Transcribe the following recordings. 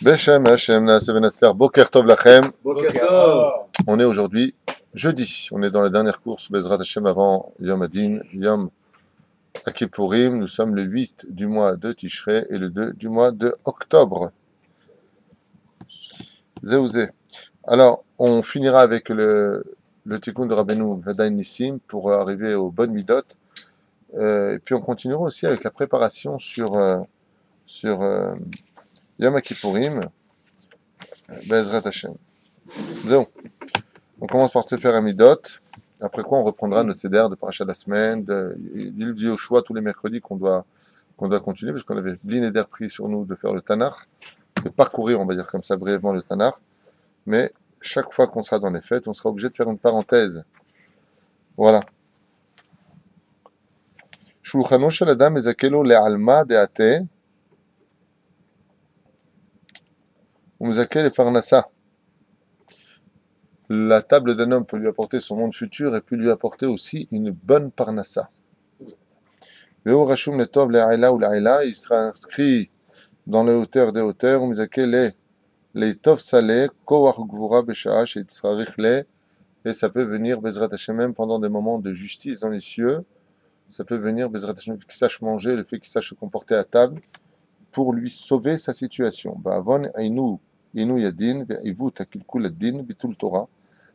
Beshem Hashem Naaseh Benasser Boker Tov Lachem. Boker Tov. On est aujourd'hui jeudi. On est dans la dernière course Bezrat Hashem avant Yom Adin, Yom Akipurim. Nous sommes le 8 du mois de Tishrei et le 2 du mois de octobre. Zéouzé. Alors, on finira avec le tikkun de Rabbeinu Vadaï Nissim pour arriver aux bonnes midot. Et puis on continuera aussi avec la préparation sur Yom Kippourim, Bezrat Hashem. Zéou. On commence par Sefer Hamidot, après quoi on reprendra notre CDR de Parashat de la semaine, il dit au choix tous les mercredis qu'on doit continuer, parce qu'on avait Bli pris sur nous de faire le Tanakh, de parcourir, on va dire comme ça brièvement le Tanakh, mais chaque fois qu'on sera dans les fêtes, on sera obligé de faire une parenthèse. Voilà. Shulchano shel adam mezakelo le'alma de'ateh umzakel parnassa. La table d'un homme peut lui apporter son monde futur et peut lui apporter aussi une bonne parnassa. Veo rashum letov le'aila ou la'aila, il sera inscrit dans les hauteurs des hauteurs, umzakel le'tov saleh koach gvura b'sha'a she'tzarich le, et ça peut venir Bezrat Hashem même pendant des moments de justice dans les cieux. Ça peut venir Bezrat Hashem qu'il sache manger, le fait qu'il sache se comporter à table pour lui sauver sa situation. Ba'avon ainu yadin ve'ivu takilkul ad-din bitul Torah.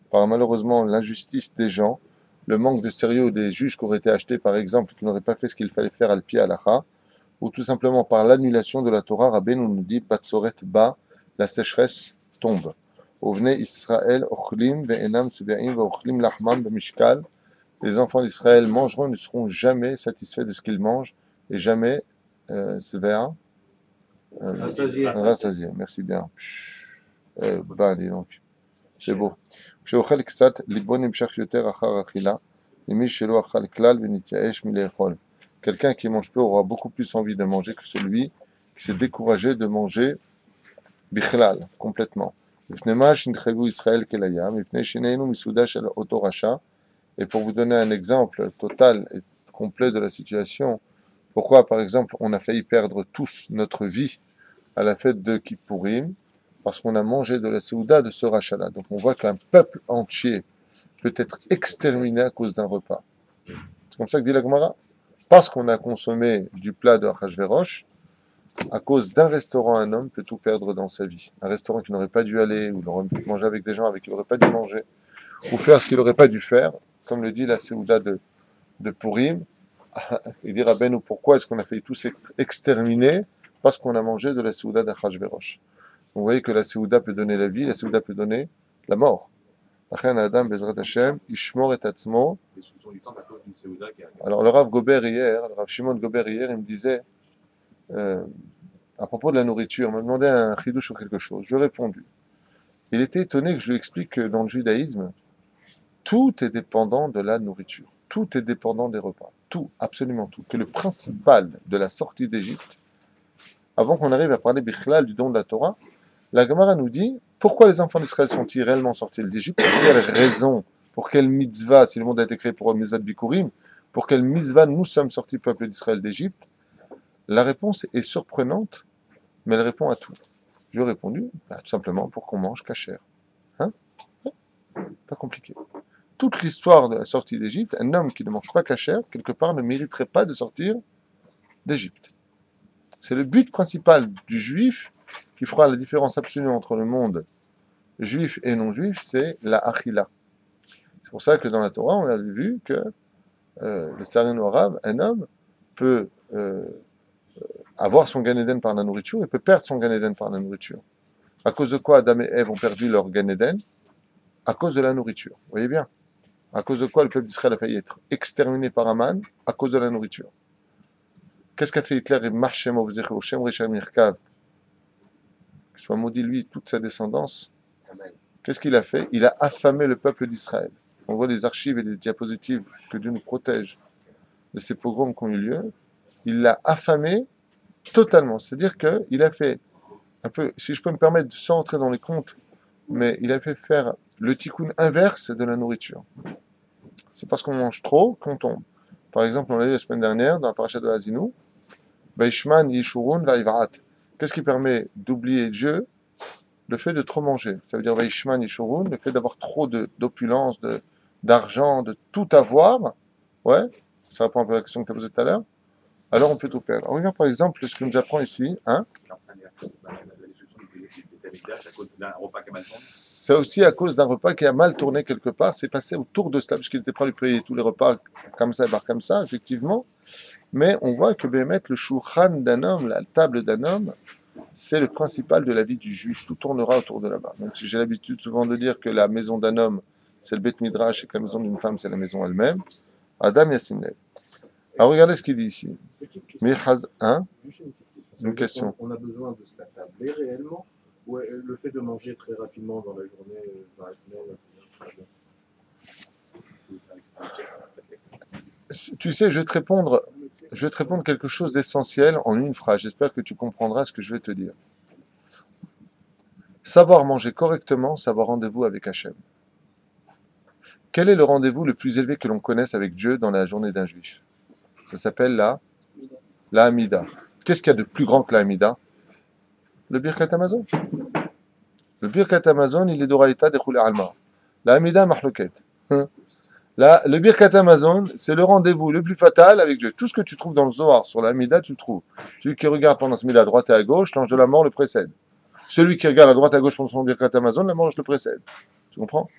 Par malheureusement l'injustice des gens, le manque de sérieux des juges qui auraient été achetés par exemple, qui n'auraient pas fait ce qu'il fallait faire al pied halacha, ou tout simplement par l'annulation de la Torah, Rabbeinu nous dit Batsoret ba, la sécheresse tombe. Ovnei Israël ochlim ve'enam sebe'im ve'ochlim lachman b'mishkal. Les enfants d'Israël mangeront et ne seront jamais satisfaits de ce qu'ils mangent et jamais rassasiés. Merci bien. Ben, dis donc. C'est beau. Quelqu'un qui mange peu aura beaucoup plus envie de manger que celui qui s'est découragé de manger bichlal, complètement. Et pour vous donner un exemple total et complet de la situation, pourquoi par exemple on a failli perdre tous notre vie à la fête de Kippourim, parce qu'on a mangé de la Séouda de ce rachat-là. Donc on voit qu'un peuple entier peut être exterminé à cause d'un repas. C'est comme ça que dit la Gemara. Parce qu'on a consommé du plat de Achashverosh, à cause d'un restaurant, un homme peut tout perdre dans sa vie. Un restaurant qu'il n'aurait pas dû aller, ou il aurait pu manger avec des gens avec qui il n'aurait pas dû manger, ou faire ce qu'il n'aurait pas dû faire, comme le dit la Séouda de Purim. Il dit Rabbeinu, pourquoi est-ce qu'on a failli tous être exterminés? Parce qu'on a mangé de la Séouda d'Achashverosh. Vous voyez que la Séouda peut donner la vie, la Séouda peut donner la mort. Adam Bezrat Hashem, Ishmor et Atzmo. Alors le Rav Gober hier, le Rav Shimon Gober hier, il me disait, à propos de la nourriture, il m'a demandé un chidouche sur quelque chose. Je lui ai répondu. Il était étonné que je lui explique que dans le judaïsme, tout est dépendant de la nourriture. Tout est dépendant des repas. Tout, absolument tout. Que le principal de la sortie d'Égypte, avant qu'on arrive à parler bichlal du don de la Torah, la Gemara nous dit pourquoi les enfants d'Israël sont-ils réellement sortis d'Égypte? Pour quelle raison? Pour quelle mitzvah? Si le monde a été créé pour une mitzvah de Bikurim, pour quelle mitzvah nous sommes sortis, peuple d'Israël, d'Égypte? La réponse est surprenante, mais elle répond à tout. Je lui ai répondu, tout simplement pour qu'on mange kasher. Hein? Pas compliqué. Toute l'histoire de la sortie d'Égypte, un homme qui ne mange pas kasher, quelque part, ne mériterait pas de sortir d'Égypte. C'est le but principal du juif qui fera la différence absolue entre le monde juif et non juif, c'est la achila. C'est pour ça que dans la Torah, on a vu que le tsarino arabe, un homme peut avoir son Gan Eden par la nourriture et peut perdre son Gan Eden par la nourriture. À cause de quoi Adam et Ève ont perdu leur Gan Eden? À cause de la nourriture. Vous voyez bien. À cause de quoi le peuple d'Israël a failli être exterminé par Aman? À cause de la nourriture. Qu'est-ce qu'a fait Hitler et Marchem Ovzecho, Shem Recham Irkav? Qu'il soit maudit lui, toute sa descendance. Qu'est-ce qu'il a fait? Il a affamé le peuple d'Israël. On voit les archives et les diapositives, que Dieu nous protège de ces pogroms qui ont eu lieu. Il l'a affamé totalement. C'est-à-dire qu'il a fait un peu, si je peux me permettre, sans entrer dans les comptes, mais il a fait faire le tikkun inverse de la nourriture. C'est parce qu'on mange trop qu'on tombe. Par exemple, on a lu la semaine dernière, dans la parasha de Haazinu, Vaishman Yishurun Vaivrat. Qu'est-ce qui permet d'oublier Dieu? le fait de trop manger. Ça veut dire Vaishman Yeshurun, le fait d'avoir trop d'opulence, d'argent, de tout avoir. Ouais, ça répond un peu à la question que tu as posée tout à l'heure. Alors on peut tout perdre. On regarde par exemple ce que nous apprend ici. Hein, c'est aussi à cause d'un repas qui a mal tourné quelque part. C'est passé autour de cela, puisqu'il était prêt à lui payer tous les repas comme ça, barre comme ça, effectivement. Mais on voit que Béhémet, le shulchan d'un homme, la table d'un homme, c'est le principal de la vie du juif. Tout tournera autour de là-bas. Donc si j'ai l'habitude souvent de dire que la maison d'un homme, c'est le Beth Midrash et que la maison d'une femme, c'est la maison elle-même, Adam Yassim Lev. Alors regardez ce qu'il dit ici. Mirhaz 1, une question. On a besoin de s'attabler réellement ou le fait de manger très rapidement dans la journée, dans la semaine, etc. Tu sais, je vais te répondre quelque chose d'essentiel en une phrase. J'espère que tu comprendras ce que je vais te dire. Savoir manger correctement, savoir rendez-vous avec Hachem. Quel est le rendez-vous le plus élevé que l'on connaisse avec Dieu dans la journée d'un juif? Ça s'appelle la Hamida. Qu'est-ce qu'il y a de plus grand que la Hamida? Le Birkat Hamazon. Le Birkat Hamazon, il est d'Oraïta de Choulé Alma. La Hamida, Mahloket. Le Birkat Hamazon, c'est le rendez-vous le plus fatal avec Dieu. Tout ce que tu trouves dans le Zohar sur la Hamida, tu le trouves. Celui qui regarde pendant ce Hamida à droite et à gauche, l'ange de la mort le précède. Celui qui regarde à droite et à gauche pendant son Birkat Hamazon, la mort le précède. Tu comprends?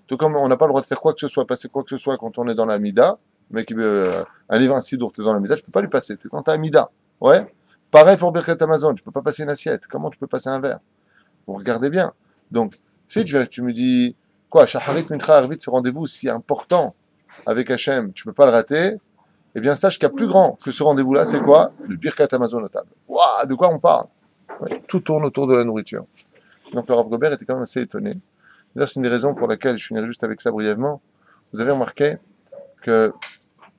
Tout comme on n'a pas le droit de faire quoi que ce soit, passer quoi que ce soit quand on est dans la Hamida. Le mec qui veut un livre ainsi d'où tu es dans la Hamida, je ne peux pas lui passer. C'est quand tu as Hamida. Ouais? Pareil pour Birkat Hamazon, tu ne peux pas passer une assiette. Comment tu peux passer un verre? Vous regardez bien. Donc, si tu me dis, quoi, Shaharit Mincha Arvit, ce rendez-vous si important avec Hachem, tu ne peux pas le rater, eh bien, sache qu'il y a plus grand que ce rendez-vous-là, c'est quoi? Le Birkat Hamazon au table. Waouh, de quoi on parle? Ouais, tout tourne autour de la nourriture. Donc, le Rav Gobert était quand même assez étonné. D'ailleurs, c'est une des raisons pour laquelle je finirai juste avec ça brièvement. Vous avez remarqué que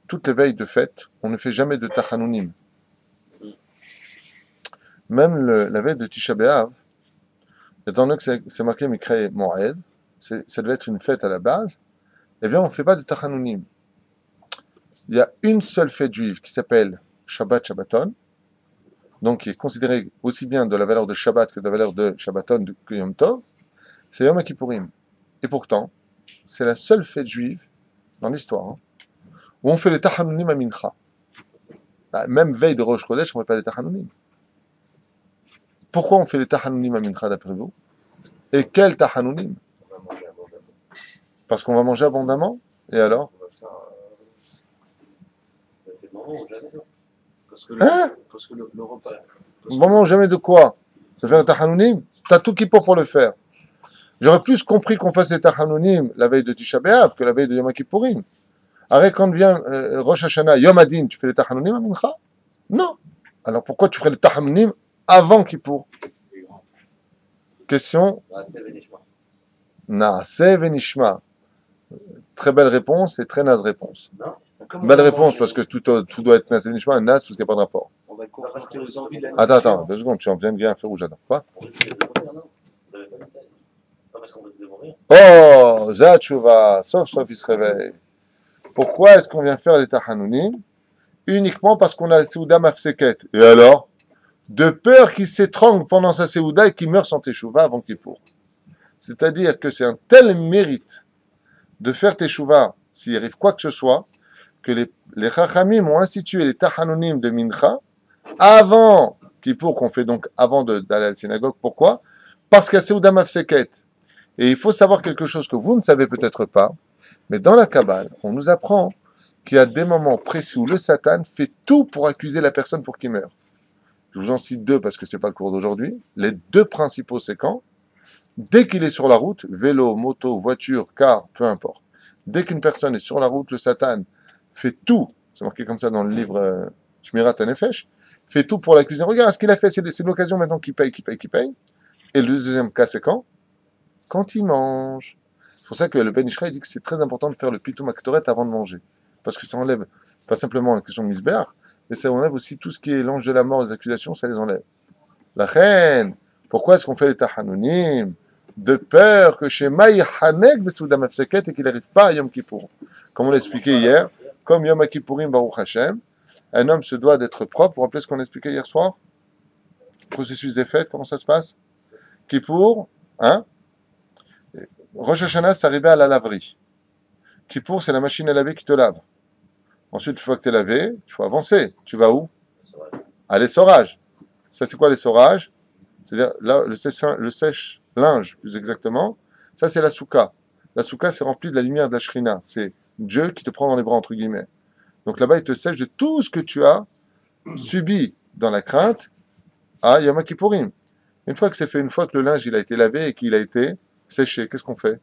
toutes les veilles de fête, on ne fait jamais de Tachanounim. Même la veille de Tisha B'Av, étant donné que c'est marqué Mikrei Moed, ça devait être une fête à la base, eh bien on ne fait pas de Tachanounim. Il y a une seule fête juive qui s'appelle Shabbat Shabbaton, donc qui est considérée aussi bien de la valeur de Shabbat que de la valeur de Shabbaton que Yom Tov, c'est Yom Kippourim. Et pourtant, c'est la seule fête juive dans l'histoire où on fait les Tachanounim à Mincha. Même veille de Rosh Chodesh, on ne fait pas les Tachanounim. Pourquoi on fait les Tachanounim à Mincha d'après vous? Et quel Tachanounim? Parce qu'on va manger abondamment. Et alors? C'est le moment ou jamais. Parce que le repas. Moment jamais de quoi? De faire un Tachanounim? T'as tout qui pour le faire. J'aurais plus compris qu'on fasse les Tachanounim la veille de Tisha B'Av que la veille de Yom Kippourim. Arrête, quand vient Rosh Hashanah, Yom Adin, tu fais les Tachanounim à Mincha? Non. Alors pourquoi tu ferais les Tachanounim avant Kippour? Question? Naaseh venishma. Très belle réponse et très naze réponse. Non. Belle réponse parce que tout doit être naze venishma et naze parce qu'il n'y a pas de rapport. On va rester aux envies de la Attends, 2 secondes, tu en viens de dire un feu rouge, j'adore. Quoi? Oh, Zatchouva, sauf il se réveille. Pourquoi est-ce qu'on vient faire les Tachanounim? Uniquement parce qu'on a la Seouda Mafseket. Et alors? De peur qu'il s'étrangle pendant sa Seouda et qu'il meure sans Teshuvah avant Kippour. C'est-à-dire que c'est un tel mérite de faire Teshuvah, s'il arrive quoi que ce soit, que les Chachamim ont institué les Tachanounim de Mincha avant Kippour, qu'on fait donc avant d'aller à la synagogue. Pourquoi? Parce qu'il y a Seouda Mafseket. Et il faut savoir quelque chose que vous ne savez peut-être pas, mais dans la Kabbale, on nous apprend qu'il y a des moments précis où le Satan fait tout pour accuser la personne pour qu'il meure. Je vous en cite 2 parce que ce n'est pas le cours d'aujourd'hui. Les 2 principaux, c'est quand? Dès qu'il est sur la route, vélo, moto, voiture, car, peu importe. Dès qu'une personne est sur la route, le Satan fait tout, c'est marqué comme ça dans le livre Shmirat HaNefesh, fait tout pour l'accuser. Regarde ce qu'il a fait, c'est l'occasion maintenant qu'il paye. Et le deuxième cas, c'est quand? Quand il mange. C'est pour ça que le Ben Ishraï dit que c'est très important de faire le Pitoum Aktoret avant de manger. Parce que ça enlève pas simplement la question de Misbéach, mais ça enlève aussi tout ce qui est l'ange de la mort, les accusations, ça les enlève. La reine, pourquoi est-ce qu'on fait les Tachanounim? De peur que chez Maï Hanek Besouda Mafseket et qu'il n'arrive pas à Yom Kippour. Comme on l'a expliqué hier, comme Yom Kippourim Baruch Hashem, un homme se doit d'être propre. Vous vous rappelez ce qu'on a expliqué hier soir? Processus des fêtes, comment ça se passe? Kippour, Hein? Rosh Hashanah, c'est arrivé à la laverie. Kippour, c'est la machine à laver qui te lave. Ensuite, une fois que tu es lavé, il faut avancer. Tu vas où? À l'essorage. Ça, c'est quoi l'essorage? C'est-à-dire là, le sèche-linge, plus exactement. Ça, c'est la souka. La souka, c'est rempli de la lumière de la shrina. C'est Dieu qui te prend dans les bras, entre guillemets. Donc là-bas, il te sèche de tout ce que tu as subi dans la crainte à Yom Kippourim. Une fois que c'est fait, une fois que le linge il a été lavé et qu'il a été séché, qu'est-ce qu'on fait?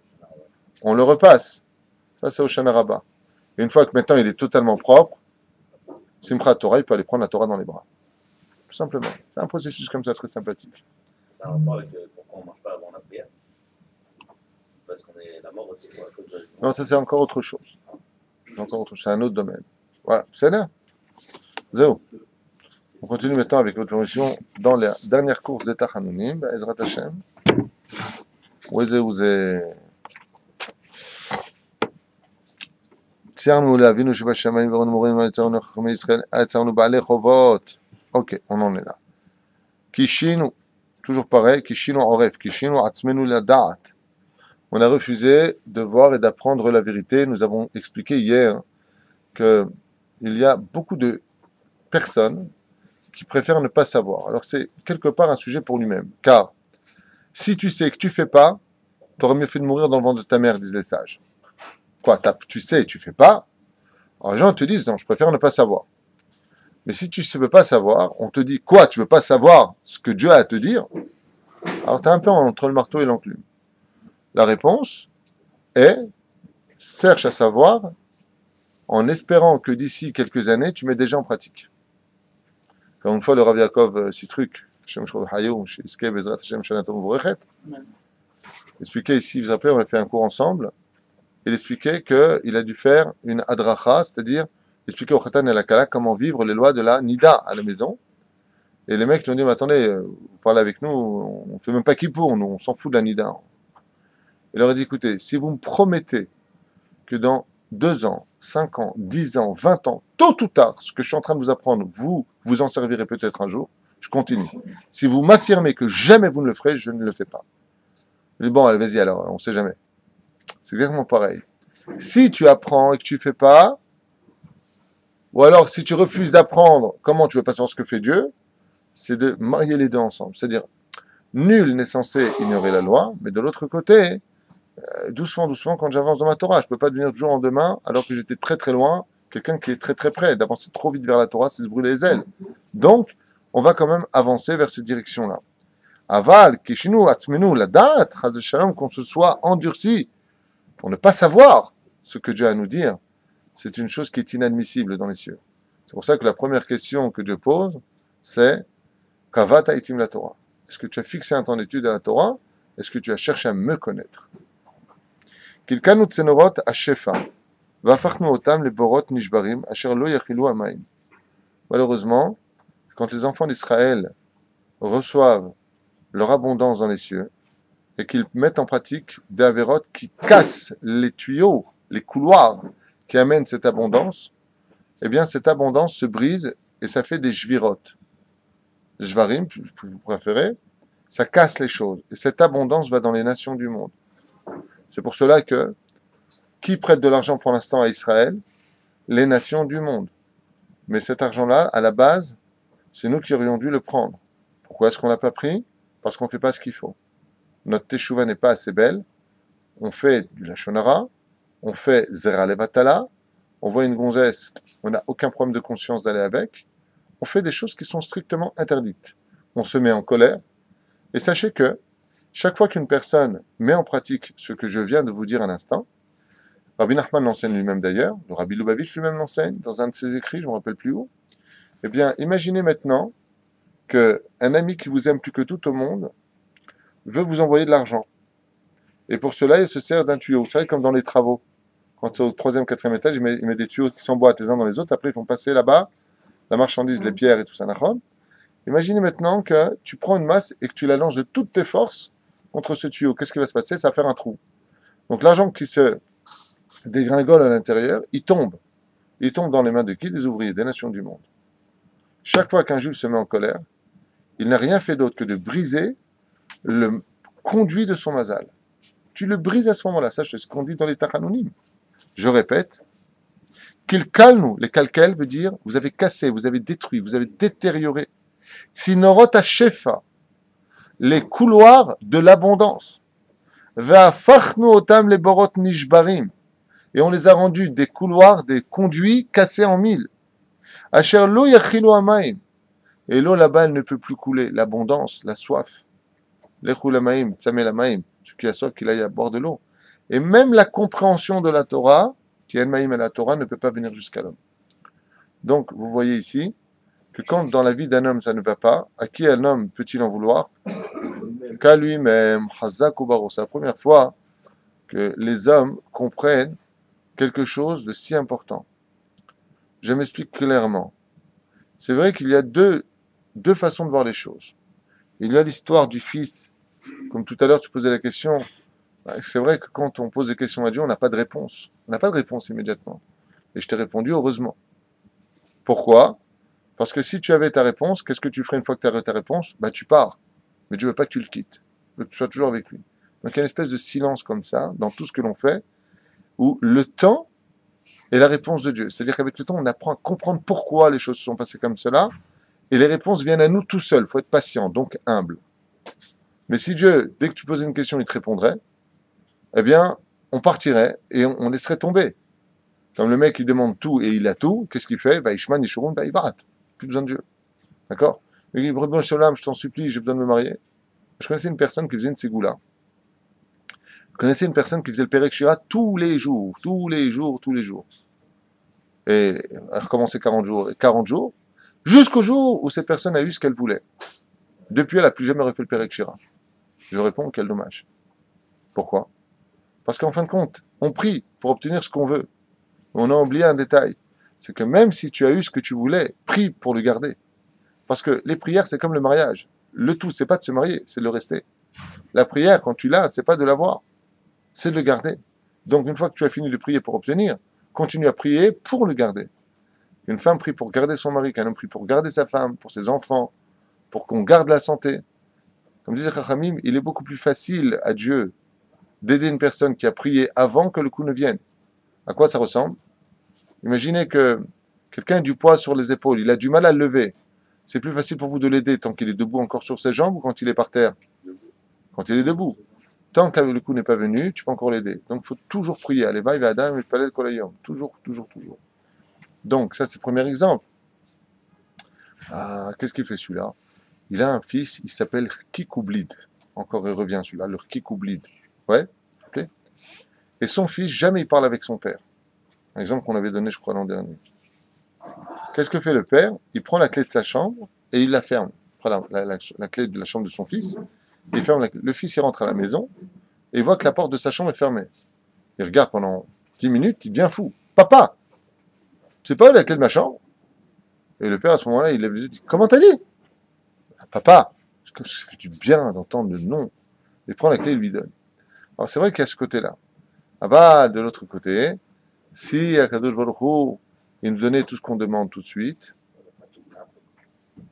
On le repasse. Ça, c'est au Shana Rabbah. Et une fois que maintenant il est totalement propre, Simchat Torah, il peut aller prendre la Torah dans les bras. Tout simplement. C'est un processus comme ça très sympathique. Ça a un rapport avec pourquoi on ne mange pas avant la prière. Parce qu'on est la mort aussi. Non, ça c'est encore autre chose. Encore autre chose. C'est un autre domaine. Voilà. C'est là. Zéro. On continue maintenant avec votre permission dans la dernière course des Tachanonim, Ezrat Hashem. ציירנו לאבינו שבשמיים וראינו מורים ויצרנו חכמי ישראל, יצרנו בעלי חובות. Ok, on en est là. Kishinu, toujours pareil, Kishinu Oref, Kishinu Atzmenu Ladat. On a refusé de voir et d'apprendre la vérité. Nous avons expliqué hier qu'il y a beaucoup de personnes qui préfèrent ne pas savoir. Alors c'est quelque part un sujet pour lui-même. Car si tu sais que tu fais pas, tu aurais mieux fait de mourir dans le ventre de ta mère, disent les sages. Quoi, tu sais et tu fais pas. Alors les gens te disent non, je préfère ne pas savoir. Mais si tu ne veux pas savoir, on te dit quoi, tu veux pas savoir ce que Dieu a à te dire? Alors tu es un peu entre le marteau et l'enclume. La réponse est cherche à savoir en espérant que d'ici quelques années, tu mets déjà en pratique. Comme une fois, le Rav Yaakov Sitruk, expliquait ici, vous vous rappelez, on a fait un cours ensemble, il expliquait qu'il a dû faire une adracha, c'est-à-dire expliquer au Khatan et à la Kala comment vivre les lois de la Nida à la maison. Et les mecs lui ont dit, mais attendez, vous parlez avec nous, on ne fait même pas Kippour, nous, on s'en fout de la Nida. Il leur a dit, écoutez, si vous me promettez que dans 2 ans, 5 ans, 10 ans, 20 ans, tôt ou tard, ce que je suis en train de vous apprendre, vous en servirez peut-être un jour, je continue. Si vous m'affirmez que jamais vous ne le ferez, je ne le fais pas. Il dit, bon, allez, vas-y alors, on ne sait jamais. C'est exactement pareil. Si tu apprends et que tu ne fais pas, ou alors si tu refuses d'apprendre comment tu veux pas savoir ce que fait Dieu, c'est de marier les deux ensemble. C'est-à-dire, nul n'est censé ignorer la loi, mais de l'autre côté, doucement, doucement, quand j'avance dans ma Torah, je ne peux pas devenir du jour au lendemain, alors que j'étais très très loin, quelqu'un qui est très très près. D'avancer trop vite vers la Torah, c'est se brûler les ailes. Donc, on va quand même avancer vers cette direction-là. Aval, kishinu, atzmenu, la date, chas shalom, qu'on se soit endurci pour ne pas savoir ce que Dieu a à nous dire, c'est une chose qui est inadmissible dans les cieux. C'est pour ça que la première question que Dieu pose, c'est Kavat ha'itim la Torah. Est-ce que tu as fixé un temps d'étude à la Torah? Est-ce que tu as cherché à me connaître? Kilkanu tsenorot ha-shefa, v'afachnu otam le borot nishbarim, asher lo yachilu ha'mayim. Malheureusement, quand les enfants d'Israël reçoivent leur abondance dans les cieux, et qu'ils mettent en pratique des avérotes qui cassent les tuyaux, les couloirs qui amènent cette abondance, eh bien cette abondance se brise et ça fait des jvirotes. Jvarim, vous préférez, ça casse les choses. Et cette abondance va dans les nations du monde. C'est pour cela que, qui prête de l'argent pour l'instant à Israël? Les nations du monde. Mais cet argent-là, à la base, c'est nous qui aurions dû le prendre. Pourquoi est-ce qu'on ne l'a pas pris? Parce qu'on ne fait pas ce qu'il faut. Notre teshuva n'est pas assez belle, on fait du lachon hara, on fait zera levatala, on voit une gonzesse, on n'a aucun problème de conscience d'aller avec, on fait des choses qui sont strictement interdites. On se met en colère, et sachez que chaque fois qu'une personne met en pratique ce que je viens de vous dire à l'instant, Rabbi Nachman l'enseigne lui-même d'ailleurs, le Rabbi Lubavitch lui-même l'enseigne dans un de ses écrits, je ne me rappelle plus où, eh bien imaginez maintenant qu'un ami qui vous aime plus que tout au monde veut vous envoyer de l'argent. Et pour cela, il se sert d'un tuyau. Vous savez, comme dans les travaux. Quand c'est au 3e, 4e étage, il met des tuyaux qui s'emboîtent les uns dans les autres. Après, ils font passer là-bas la marchandise, les pierres et tout ça. Imaginez maintenant que tu prends une masse et que tu la lances de toutes tes forces contre ce tuyau. Qu'est-ce qui va se passer? Ça va faire un trou. Donc l'argent qui se dégringole à l'intérieur, il tombe. Il tombe dans les mains de qui? Des ouvriers, des nations du monde. Chaque fois qu'un juif se met en colère, il n'a rien fait d'autre que de briser le conduit de son mazal. Tu le brises à ce moment-là. Ça, c'est ce qu'on dit dans les Tachanonim. Je répète, qu'il calme, les kalkel veut dire, vous avez cassé, vous avez détruit, vous avez détérioré. Tsinorot ha-shefa, les couloirs de l'abondance. Ve'afachnu otam le borot nishbarim. Et on les a rendus des couloirs, des conduits cassés en mille. Asher lo yachilu hamayim. Et l'eau là-bas, elle ne peut plus couler. L'abondance, la soif. Lechul hamayim, tzamel hamayim. Celui qui a soif, qu'il aille à bord de l'eau. Et même la compréhension de la Torah, qui est el-maïm et la Torah, ne peut pas venir jusqu'à l'homme. Donc, vous voyez ici, que quand dans la vie d'un homme ça ne va pas, à qui un homme peut-il en vouloir? Qu'à lui-même. Hazak ou baro. C'est la première fois que les hommes comprennent quelque chose de si important. Je m'explique clairement. C'est vrai qu'il y a deux façons de voir les choses. Il y a l'histoire du fils. Comme tout à l'heure, tu posais la question. C'est vrai que quand on pose des questions à Dieu, on n'a pas de réponse. On n'a pas de réponse immédiatement. Et je t'ai répondu heureusement. Pourquoi? Parce que si tu avais ta réponse, qu'est-ce que tu ferais une fois que tu as ta réponse? Bah, tu pars. Mais Dieu veut pas que tu le quittes. Il veut que tu sois toujours avec lui. Donc il y a une espèce de silence comme ça, dans tout ce que l'on fait, où le temps est la réponse de Dieu. C'est-à-dire qu'avec le temps, on apprend à comprendre pourquoi les choses se sont passées comme cela, et les réponses viennent à nous tout seuls. Il faut être patient, donc humble. Mais si Dieu, dès que tu posais une question, il te répondrait, eh bien, on partirait et on laisserait tomber. Comme le mec, il demande tout et il a tout, qu'est-ce qu'il fait? Vaishman, Yeshurun, Vaïvarat. Plus besoin de Dieu. D'accord? Il dit, je t'en supplie, j'ai besoin de me marier. Je connaissais une personne qui faisait une ségoula. Je connaissais une personne qui faisait le Perek Shira tous les jours. Et elle recommençait 40 jours, jusqu'au jour où cette personne a eu ce qu'elle voulait. Depuis, elle n'a plus jamais refait le Perek Shira. Je réponds, quel dommage. Pourquoi? Parce qu'en fin de compte, on prie pour obtenir ce qu'on veut. On a oublié un détail. C'est que même si tu as eu ce que tu voulais, prie pour le garder. Parce que les prières, c'est comme le mariage. Le tout, c'est pas de se marier, c'est de le rester. La prière, quand tu l'as, c'est pas de l'avoir, c'est de le garder. Donc, une fois que tu as fini de prier pour obtenir, continue à prier pour le garder. Une femme prie pour garder son mari, qu'un homme prie pour garder sa femme, pour ses enfants, pour qu'on garde la santé. Comme disait Chachamim, il est beaucoup plus facile à Dieu d'aider une personne qui a prié avant que le coup ne vienne. À quoi ça ressemble? Imaginez que quelqu'un a du poids sur les épaules, il a du mal à le lever. C'est plus facile pour vous de l'aider tant qu'il est debout encore sur ses jambes ou quand il est par terre? Quand il est debout. Tant que le coup n'est pas venu, tu peux encore l'aider. Donc il faut toujours prier. Allez, va, Adam, et palais kolayom. Toujours. Donc ça c'est le premier exemple. Ah, qu'est-ce qu'il fait celui-là? Il a un fils, il s'appelle Kikoublid. Encore il revient celui-là, le Kikoublid. Ouais, ok. Et son fils, jamais il parle avec son père. Un exemple qu'on avait donné, je crois, l'an dernier. Qu'est-ce que fait le père? Il prend la clé de sa chambre et il la ferme. Il prend la clé de la chambre de son fils, il ferme la clé. Le fils, il rentre à la maison et il voit que la porte de sa chambre est fermée. Il regarde pendant 10 minutes, il devient fou. Papa, c'est pas où la clé de ma chambre? Et le père, à ce moment-là, il lève les yeux et dit, comment t'as dit? Papa, ça fait du bien d'entendre le nom. Il prend la clé et lui donne. Alors c'est vrai qu'il y a ce côté-là. Ah bah, de l'autre côté, si Akadosh Baruch Hu, il nous donnait tout ce qu'on demande tout de suite,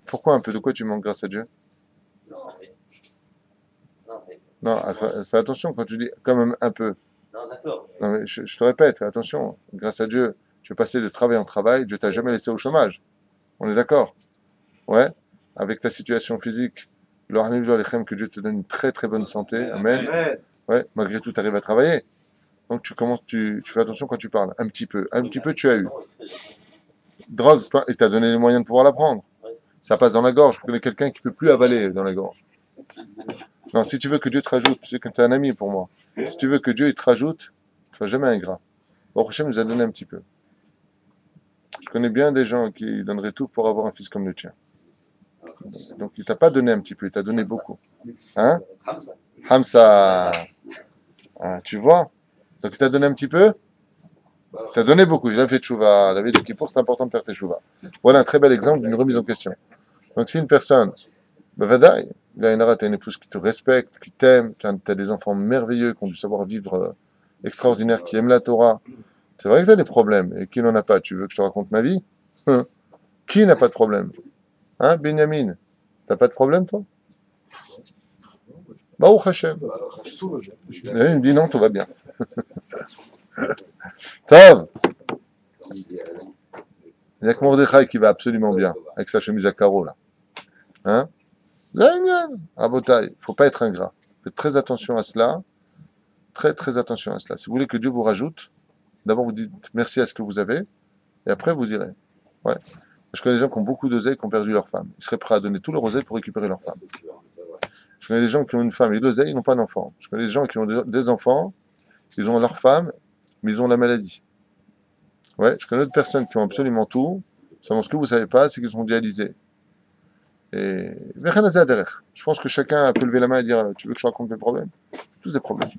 pourquoi un peu? De quoi tu manques grâce à Dieu? Non, fais attention quand tu dis quand même un peu. Non, d'accord. Non, mais je te répète, fais attention. Grâce à Dieu, tu es passé de travail en travail, Dieu t'a jamais laissé au chômage. On est d'accord? Ouais? Avec ta situation physique, que Dieu te donne une très très bonne santé. Amen. Ouais, malgré tout, tu arrives à travailler. Donc tu fais attention quand tu parles. Un petit peu tu as eu. Drogue, il t'a donné les moyens de pouvoir la prendre. Ça passe dans la gorge. Je connais quelqu'un qui ne peut plus avaler dans la gorge. Non, si tu veux que Dieu te rajoute, tu sais que tu es un ami pour moi. Si tu veux que Dieu il te rajoute, tu ne sois jamais ingrat. Bon, Hachem nous a donné un petit peu. Je connais bien des gens qui donneraient tout pour avoir un fils comme le tien. Donc il ne t'a pas donné un petit peu, il t'a donné beaucoup. Hein? Hamza. Ah, tu vois? Donc il t'a donné un petit peu? Il t'a donné beaucoup. Il a fait tchouva. La vie de Kippour, c'est important de faire tes tchouva. Voilà un très bel exemple d'une remise en question. Donc si une personne, Bavadaï, il a une épouse qui te respecte, qui t'aime, tu as des enfants merveilleux qui ont du savoir-vivre extraordinaire, qui aiment la Torah. C'est vrai que tu as des problèmes. Et qui n'en a pas? Tu veux que je te raconte ma vie? Qui n'a pas de problème? Hein, Benjamin? T'as pas de problème, toi? Baruch Hashem. Tout va bien. Il me dit non, tout va bien. Tov. Il n'y a que Mordechai qui va absolument bien, avec sa chemise à carreaux, là. Hein? Rabotai, il ne faut pas être ingrat. Faites très attention à cela. Très, très attention à cela. Si vous voulez que Dieu vous rajoute, d'abord vous dites merci à ce que vous avez, et après vous direz. Ouais. Je connais des gens qui ont beaucoup d'oseille, qui ont perdu leur femme. Ils seraient prêts à donner tout leur oseille pour récupérer leur femme. Je connais des gens qui ont une femme et l'oseille, ils n'ont pas d'enfant. Je connais des gens qui ont des enfants, ils ont leur femme, mais ils ont la maladie. Ouais, je connais d'autres personnes qui ont absolument tout. Seulement ce que vous ne savez pas, c'est qu'ils sont dialysés. Et je pense que chacun peut lever la main et dire tu veux que je raconte mes problèmes? Tous des problèmes.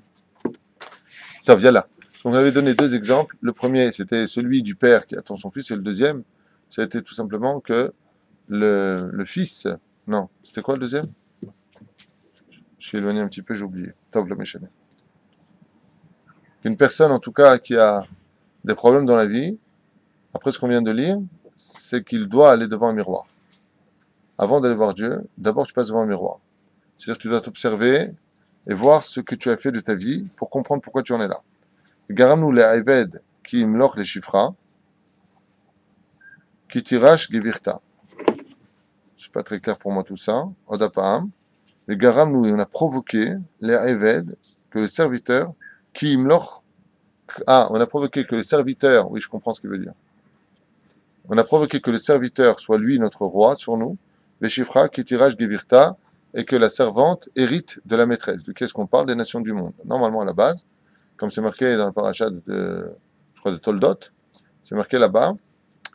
Tav, viens là. Donc on avait donné deux exemples. Le premier, c'était celui du père qui attend son fils, et le deuxième, c'était tout simplement que le fils. Non, c'était quoi le deuxième? Je suis éloigné un petit peu, j'ai oublié. Tav, le méchané. Une personne, en tout cas, qui a des problèmes dans la vie, après ce qu'on vient de lire, c'est qu'il doit aller devant un miroir. Avant d'aller voir Dieu, d'abord tu passes devant un miroir. C'est-à-dire que tu dois t'observer et voir ce que tu as fait de ta vie pour comprendre pourquoi tu en es là. Garamnu le Eved qui imloch les chifra, qui tirash gevirta. C'est pas très clair pour moi tout ça. Odapam. Le Garamnu, on a provoqué les Eved, que le serviteur, qui imloch. Ah, on a provoqué que le serviteur, oui, je comprends ce qu'il veut dire. On a provoqué que le serviteur soit lui notre roi sur nous, les chifra, qui tirage gevirta, et que la servante hérite de la maîtresse. De qu'est-ce qu'on parle? Des nations du monde. Normalement, à la base, comme c'est marqué dans le parachat de, je crois, de Toldot, c'est marqué là-bas,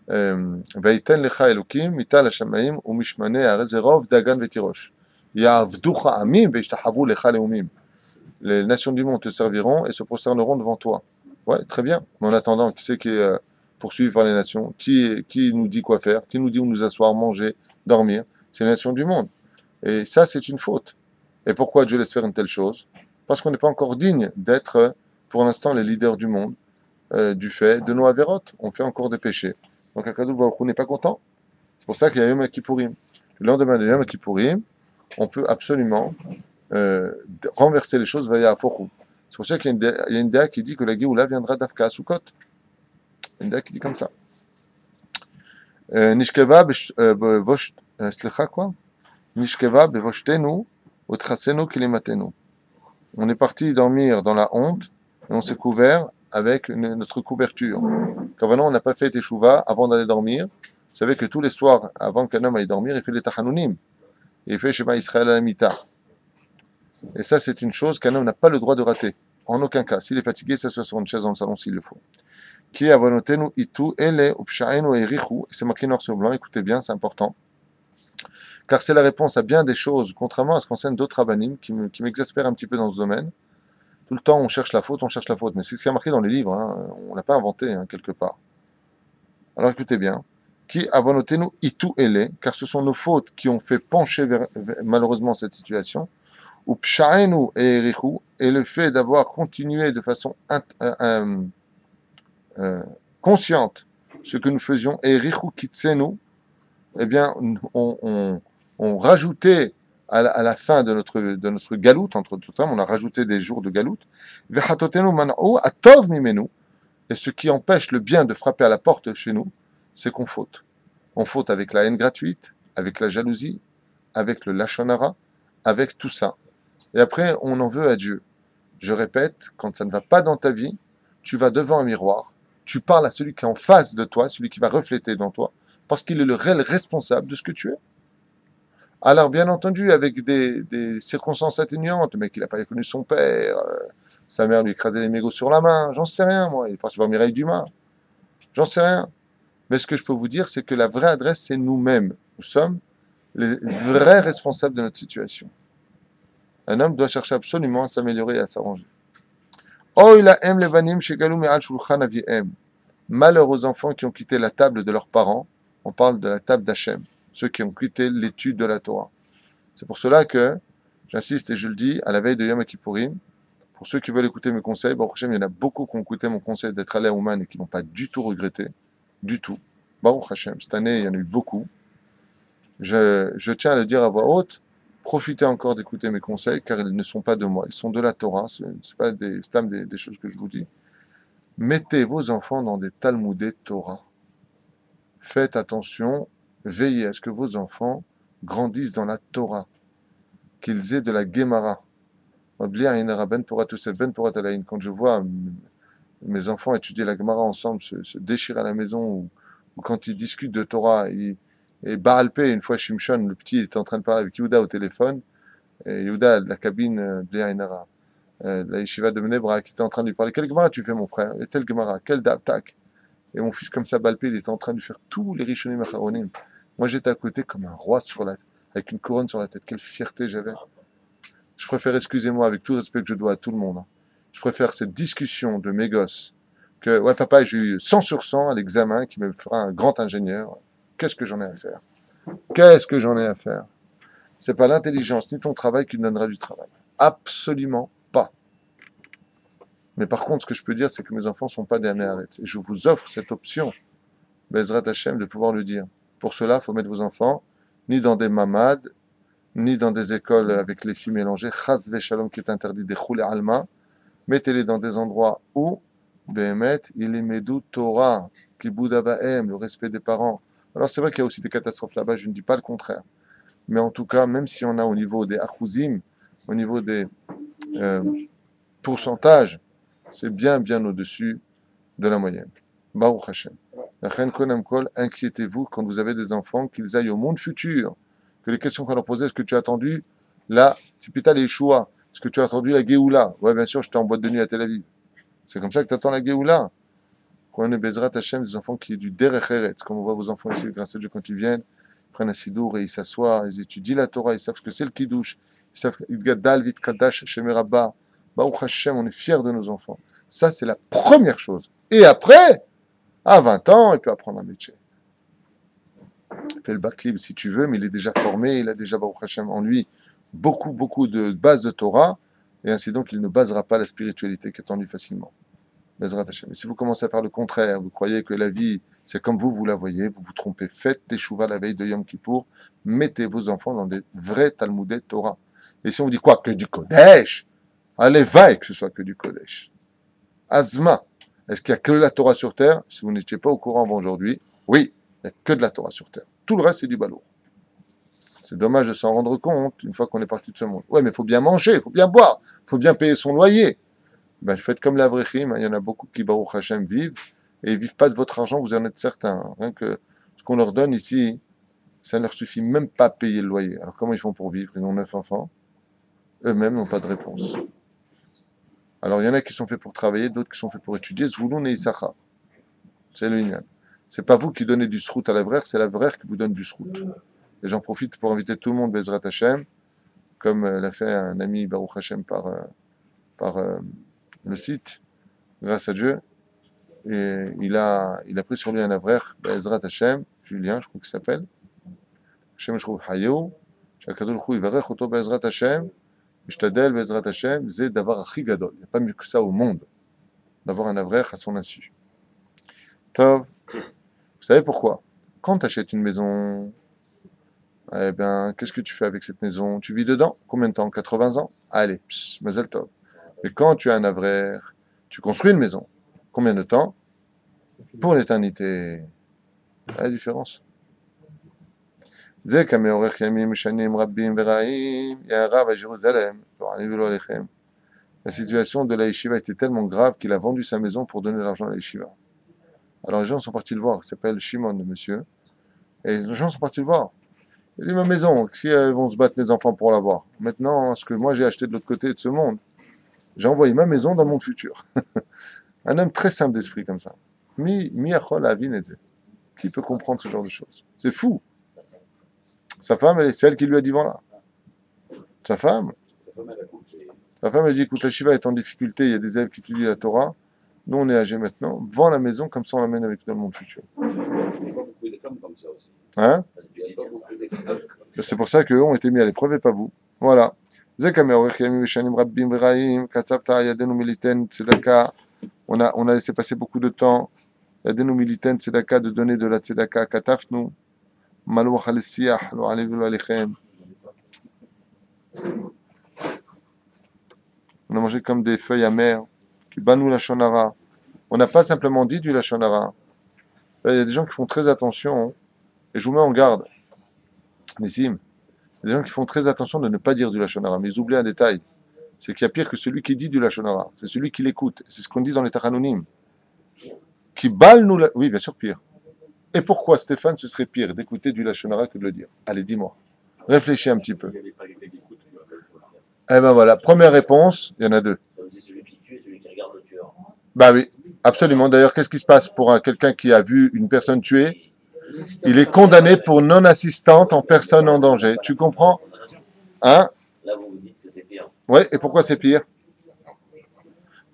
Vaïten lecha elokim, mital hashamaim, umishmane arezerov, dagan vetirosh. Ya'avducha amim, veishtahavu lecha leumim. Les nations du monde te serviront et se prosterneront devant toi. Ouais, très bien. Mais en attendant, qui c'est qui est poursuivi par les nations? Qui nous dit quoi faire? Qui nous dit où nous asseoir, manger, dormir? C'est les nations du monde. Et ça, c'est une faute. Et pourquoi Dieu laisse faire une telle chose? Parce qu'on n'est pas encore digne d'être, pour l'instant, les leaders du monde, du fait de nos avérotes. On fait encore des péchés. Donc, Akadosh Baruch Hu n'est pas content. C'est pour ça qu'il y a Yom Kippourim. Le lendemain de Yom Kippourim, on peut absolument renverser les choses via Afochou. C'est pour ça qu'il y a une déa qui dit que la Géoula viendra d'Afka à Sukkot. Une déa qui dit comme ça. Nishkeva Slicha quoi? Nishkeva bevoshtenu utrasenu kilimatenu. On est parti dormir dans la honte et on s'est couvert avec notre couverture. Quand maintenant on n'a pas fait teshuva avant d'aller dormir, vous savez que tous les soirs, avant qu'un homme aille dormir, il fait les tachanunim. Il fait Shema Israël à la mita. Et ça, c'est une chose qu'un homme n'a pas le droit de rater. En aucun cas. S'il est fatigué, s'assoit sur une chaise dans le salon s'il le faut. Qui avonotenu itu ele upshaenu erichu. C'est marqué noir sur blanc. Écoutez bien, c'est important. Car c'est la réponse à bien des choses, contrairement à ce qu'enseignent d'autres rabbinim qui m'exaspèrent un petit peu dans ce domaine. Tout le temps, on cherche la faute. Mais c'est ce qui est marqué dans les livres. Hein. On ne l'a pas inventé, hein, quelque part. Alors écoutez bien. Qui avonotenu itu ele, car ce sont nos fautes qui ont fait pencher malheureusement cette situation. Ou psha'enu et erichu, et le fait d'avoir continué de façon consciente ce que nous faisions, et erichu kitsenu, eh bien, on rajoutait à la fin de notre galoute, entre tout temps, on a rajouté des jours de galoute, vechatotenu man'u atov mimenu, et ce qui empêche le bien de frapper à la porte chez nous, c'est qu'on faute. On faute avec la haine gratuite, avec la jalousie, avec le lashon hara, avec tout ça. Et après, on en veut à Dieu. Je répète, quand ça ne va pas dans ta vie, tu vas devant un miroir, tu parles à celui qui est en face de toi, celui qui va refléter dans toi, parce qu'il est le réel responsable de ce que tu es. Alors, bien entendu, avec des circonstances atténuantes, le mec, il n'a pas connu son père, sa mère lui écrasait les mégots sur la main, j'en sais rien, moi, il est parti voir Mireille Dumas, j'en sais rien. Mais ce que je peux vous dire, c'est que la vraie adresse, c'est nous-mêmes. Nous sommes les vrais responsables de notre situation. Un homme doit chercher absolument à s'améliorer et à s'arranger. Malheur aux enfants qui ont quitté la table de leurs parents. On parle de la table d'Hachem. Ceux qui ont quitté l'étude de la Torah. C'est pour cela que j'insiste et je le dis à la veille de Yom Kippourim. Pour ceux qui veulent écouter mes conseils, Baruch Hashem, il y en a beaucoup qui ont écouté mon conseil d'être allé à Ouman et qui n'ont pas du tout regretté. Du tout. Baruch Hashem, cette année, il y en a eu beaucoup. Je tiens à le dire à voix haute. Profitez encore d'écouter mes conseils, car ils ne sont pas de moi, ils sont de la Torah, ce n'est pas des choses que je vous dis. Mettez vos enfants dans des Talmudés Torah. Faites attention, veillez à ce que vos enfants grandissent dans la Torah, qu'ils aient de la Gemara. Quand je vois mes enfants étudier la Gemara ensemble, se déchirer à la maison, ou quand ils discutent de Torah, et Baal Pé, une fois Shimshon, le petit, était en train de parler avec Yehuda au téléphone, et Yehuda, de la cabine de l'Ainara, la yeshiva de Menebra, qui était en train de lui parler. Quelle Gemara tu fais, mon frère? Et telle Gemara, quel Dav, tac. Et mon fils, comme ça, Baal Pé, il était en train de lui faire tous les Rishonim Acharonim. Moi, j'étais à côté comme un roi avec une couronne sur la tête. Quelle fierté j'avais. Je préfère, excusez-moi, avec tout le respect que je dois à tout le monde, hein, je préfère cette discussion de mes gosses que, ouais, papa, j'ai eu 100 sur 100 à l'examen qui me fera un grand ingénieur. Qu'est-ce que j'en ai à faire? Qu'est-ce que j'en ai à faire? C'est pas l'intelligence ni ton travail qui me donnera du travail. Absolument pas. Mais par contre, ce que je peux dire, c'est que mes enfants ne sont pas des améharettes. Et je vous offre cette option, Bezrat Hashem, de pouvoir le dire. Pour cela, il faut mettre vos enfants ni dans des mamades, ni dans des écoles avec les filles mélangées, Chaz Veshalom qui est interdit, des Choul et Alma. Mettez-les dans des endroits où, Behemet, il est Medou Torah, Kibud Avahem, le respect des parents. Alors c'est vrai qu'il y a aussi des catastrophes là-bas, je ne dis pas le contraire. Mais en tout cas, même si on a au niveau des Achuzim, au niveau des pourcentages, c'est bien, bien au-dessus de la moyenne. Baruch Hashem. Inquiétez-vous quand vous avez des enfants, qu'ils aillent au monde futur. Que les questions qu'on leur posait, est-ce que tu as attendu la Tipita Yeshua? Est-ce que tu as attendu la Géoula? Ouais, bien sûr, j'étais en boîte de nuit à Tel Aviv. C'est comme ça que tu attends la Géoula. Quand on est Bezrat Hashem, des enfants qui est du Derech Eretz, comme on voit vos enfants ici, grâce à Dieu, quand ils viennent, ils prennent un sidour et ils s'assoient, ils étudient la Torah, ils savent ce que c'est le Kiddush, ils savent Idgadal, Vit Kadash, Shemerabba. Baruch Hashem, on est fiers de nos enfants. Ça, c'est la première chose. Et après, à 20 ans, il peut apprendre un métier. Il fait le bac libre si tu veux, mais il est déjà formé, il a déjà, Baruch Hashem, en lui, beaucoup de bases de Torah, et ainsi donc, il ne basera pas la spiritualité qui est en lui facilement. Bezrat Hashem. Mais si vous commencez à faire le contraire, vous croyez que la vie, c'est comme vous la voyez, vous vous trompez, faites teshuva la veille de Yom Kippour, mettez vos enfants dans des vrais Talmudés Torah. Et si on vous dit quoi? Que du Kodesh? Allez, va et que ce soit que du Kodesh. Azma. Est-ce qu'il n'y a que la Torah sur terre? Si vous n'étiez pas au courant avant aujourd'hui, oui, il n'y a que de la Torah sur terre. Tout le reste, c'est du balourd. C'est dommage de s'en rendre compte une fois qu'on est parti de ce monde. Ouais, mais il faut bien manger, il faut bien boire, il faut bien payer son loyer. Ben, faites comme l'Avrechim, il y en a beaucoup qui, Baruch Hashem, vivent, et ils ne vivent pas de votre argent, vous en êtes certains. Rien que ce qu'on leur donne ici, ça ne leur suffit même pas à payer le loyer. Alors comment ils font pour vivre? Ils ont 9 enfants. Eux-mêmes n'ont pas de réponse. Alors il y en a qui sont faits pour travailler, d'autres qui sont faits pour étudier. Zvouloun et Issachar. C'est le Inyan. C'est pas vous qui donnez du srout à l'Avrech, c'est l'Avrech qui vous donne du srout. Et j'en profite pour inviter tout le monde, Bezrat Hashem, comme l'a fait un ami Baruch Hashem par le site, grâce à Dieu. Et il a pris sur lui un Avrech, Bezrat Hashem, Julien, je crois qu'il s'appelle. Hashem Shrouv Hayou, Shakadol Chou Ivarech Oto Bezrat Hashem, Mishtadel Bezrat Hashem, Zé Davar Achi Gadol. Il n'y a pas mieux que ça au monde, d'avoir un Avrech à son insu. Tov. Vous savez pourquoi? Quand tu achètes une maison, eh bien, qu'est-ce que tu fais avec cette maison? Tu vis dedans? Combien de temps? 80 ans? Allez, Mazel Tov. Mais quand tu as un Avrech, tu construis une maison. Combien de temps? Pour l'éternité. La différence. La situation de la yeshiva était tellement grave qu'il a vendu sa maison pour donner l'argent à la yeshiva. Alors les gens sont partis le voir, il s'appelle Shimon, le monsieur. Et les gens sont partis le voir. Il dit, ma maison, si elles vont se battre mes enfants pour l'avoir. Maintenant, ce que moi j'ai acheté de l'autre côté de ce monde, j'ai envoyé ma maison dans le monde futur. Un homme très simple d'esprit comme ça. Qui peut comprendre ce genre de choses? C'est fou. Sa femme, c'est elle qui lui a dit voilà. Sa femme, elle dit, écoute, la Shiva est en difficulté, il y a des élèves qui étudient la Torah. Nous, on est âgés maintenant. Vends la maison, comme ça on l'amène avec nous dans le monde futur. Il n'y a pas beaucoup de femmes comme ça aussi. Hein? C'est pour ça qu'eux ont été mis à l'épreuve et pas vous. Voilà. On a laissé passer beaucoup de temps. Yadenu militen tzedaka, de donner de la tzedaka. Katafnu. Malouach al-siyah, lo alayvu alechem. a mangé comme des feuilles amères. Qui banou lachon hara. On n'a pas simplement dit du lachon hara. Il y a des gens qui font très attention, hein, et je vous mets en garde, Nissim. Il y a des gens qui font très attention de ne pas dire du lachon hara, mais ils oublient un détail. C'est qu'il y a pire que celui qui dit du lachon hara. C'est celui qui l'écoute. C'est ce qu'on dit dans les Tachanonim. Qui balle nous la... Oui, bien sûr, pire. Et pourquoi, Stéphane, ce serait pire d'écouter du lachon hara que de le dire? Allez, dis-moi. Réfléchis un petit peu. Eh ben voilà, première réponse, il y en a deux. C'est celui qui tue et celui qui regarde le tueur. Bah oui, absolument. D'ailleurs, qu'est-ce qui se passe pour quelqu'un qui a vu une personne tuée? Il est condamné pour non-assistante en personne en danger. Tu comprends? Hein? Là, vous vous dites que c'est pire. Oui, et pourquoi c'est pire?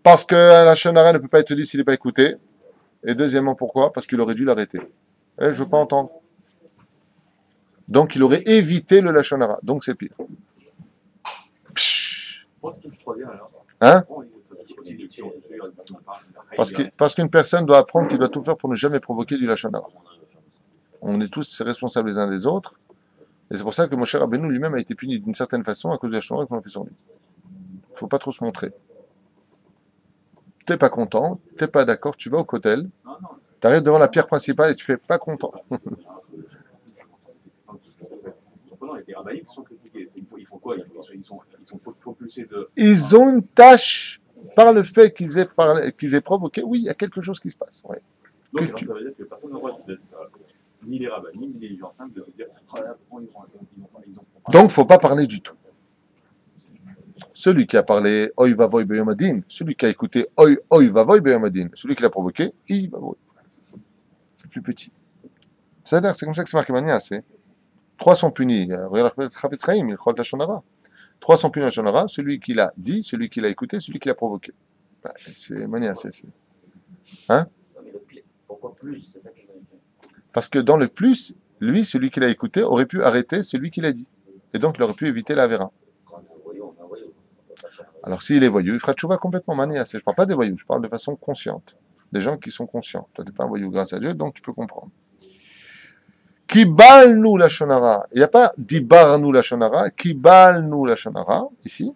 Parce que lachon hara ne peut pas être dit s'il n'est pas écouté. Et deuxièmement, pourquoi? Parce qu'il aurait dû l'arrêter. Je ne veux pas entendre. Donc, il aurait évité le lachon hara. Donc, c'est pire. Hein? Parce qu'une personne doit apprendre qu'il doit tout faire pour ne jamais provoquer du lachon hara. On est tous responsables les uns des autres. Et c'est pour ça que Moshe Rabbeinu lui-même a été puni d'une certaine façon à cause du lachon hara qu'on a fait sur lui. Il ne faut pas trop se montrer. T'es pas content, t'es pas d'accord, tu vas au kotel, tu arrives devant la pierre principale et tu fais pas content. Ils ont une tâche par le fait qu'ils aient provoqué. Oui, il y a quelque chose qui se passe. Ouais. Donc, ça veut dire que personne n'a le droit d'être ni les rabbins, ni les gens simples de dire donc, il ne faut pas parler du tout. Celui qui a parlé Oy Vavoy Beyomadin, celui qui a écouté Oy Vavoy Beyomadin, celui qui l'a provoqué, Oy Vavoy. C'est plus petit. C'est-à-dire, c'est comme ça que c'est marqué Mania, c'est 3 sont punis. Regarde, Chafetz Chaim, il chol lachon hara. 3 sont punis lachon hara, celui qui l'a dit, celui qui l'a écouté, celui qui l'a provoqué. C'est Mania, c'est. Hein? Pourquoi plus? C'est ça qui est. Parce que dans le plus, lui, celui qui l'a écouté, aurait pu arrêter celui qui l'a dit. Et donc, il aurait pu éviter la vera. Alors, s'il est voyou, il fera tchouva complètement Mania. Je ne parle pas des voyous, je parle de façon consciente. Des gens qui sont conscients. Toi, tu n'es pas un voyou grâce à Dieu, donc tu peux comprendre. Kibalnu lachon hara. Il n'y a pas dibarnu lachon hara, kibalnu lachon hara, ici.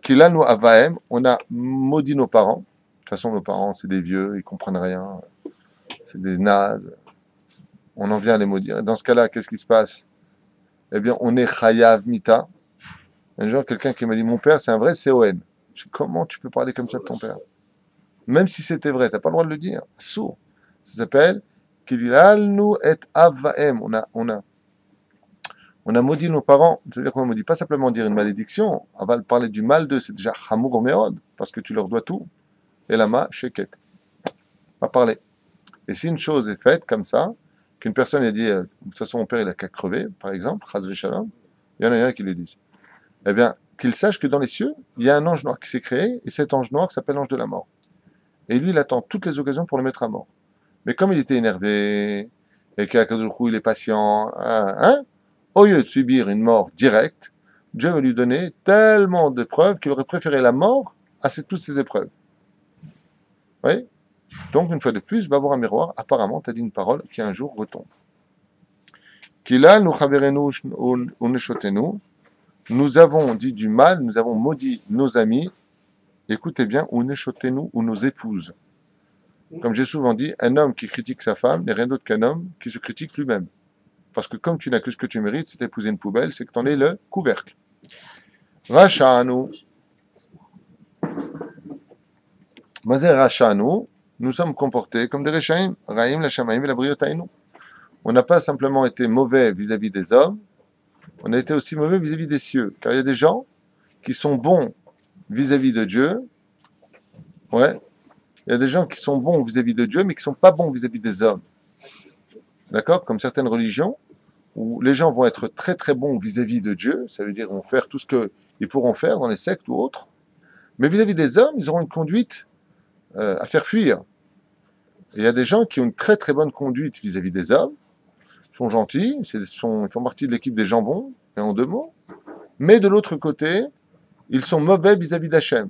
Kilanu avaem, on a maudit nos parents. De toute façon, nos parents, c'est des vieux, ils ne comprennent rien. C'est des nazes. On en vient à les maudire. Et dans ce cas-là, qu'est-ce qui se passe? Eh bien, on est chayav mita. Un jour, quelqu'un qui m'a dit, mon père, c'est un vrai CON. Je dis, comment tu peux parler comme ça de ton père? Même si c'était vrai, tu n'as pas le droit de le dire. Sourd. Ça s'appelle Kilalnu et Avaem. On a maudit nos parents. C'est-à-dire qu'on a maudit pas simplement dire une malédiction, on va parler du mal d'eux. C'est déjà Hamour Meod, parce que tu leur dois tout. Et lama, Sheket. Pas parler. Et si une chose est faite comme ça, qu'une personne a dit, de toute façon, mon père, il a qu'à crever, par exemple, Chaz Veshalom, il y en a qui le disent. Eh bien, qu'il sache que dans les cieux, il y a un ange noir qui s'est créé, et cet ange noir s'appelle l'ange de la mort. Et lui, il attend toutes les occasions pour le mettre à mort. Mais comme il était énervé, et qu'Akadoujou, il est patient, au lieu de subir une mort directe, Dieu va lui donner tellement de preuves qu'il aurait préféré la mort à toutes ces épreuves. Oui. Donc, une fois de plus, va voir un miroir. Apparemment, tu as dit une parole qui un jour retombe. Kila nous chaverenu uneshotenu. Nous avons dit du mal, nous avons maudit nos amis. Écoutez bien, uneshotenu ou nos épouses. Comme j'ai souvent dit, un homme qui critique sa femme n'est rien d'autre qu'un homme qui se critique lui-même. Parce que comme tu n'as que ce que tu mérites, c'est épouser une poubelle, c'est que tu en es le couvercle. Rachanu. Mazé Rachanu. Nous sommes comportés comme des Rechaim, Raïm, la Shamaïm et la Briotaïnu. On n'a pas simplement été mauvais vis-à-vis des hommes, on a été aussi mauvais vis-à-vis des cieux. Car il y a des gens qui sont bons vis-à-vis de Dieu. Ouais. Il y a des gens qui sont bons vis-à-vis de Dieu, mais qui ne sont pas bons vis-à-vis des hommes. D'accord? Comme certaines religions, où les gens vont être très très bons vis-à-vis de Dieu, ça veut dire vont faire tout ce qu'ils pourront faire dans les sectes ou autres, mais vis-à-vis des hommes, ils auront une conduite à faire fuir. Et il y a des gens qui ont une très très bonne conduite vis-à-vis des hommes, sont gentils, ils font partie de l'équipe des jambons, et en 2 mots, mais de l'autre côté, ils sont mauvais vis-à-vis d'Hachem.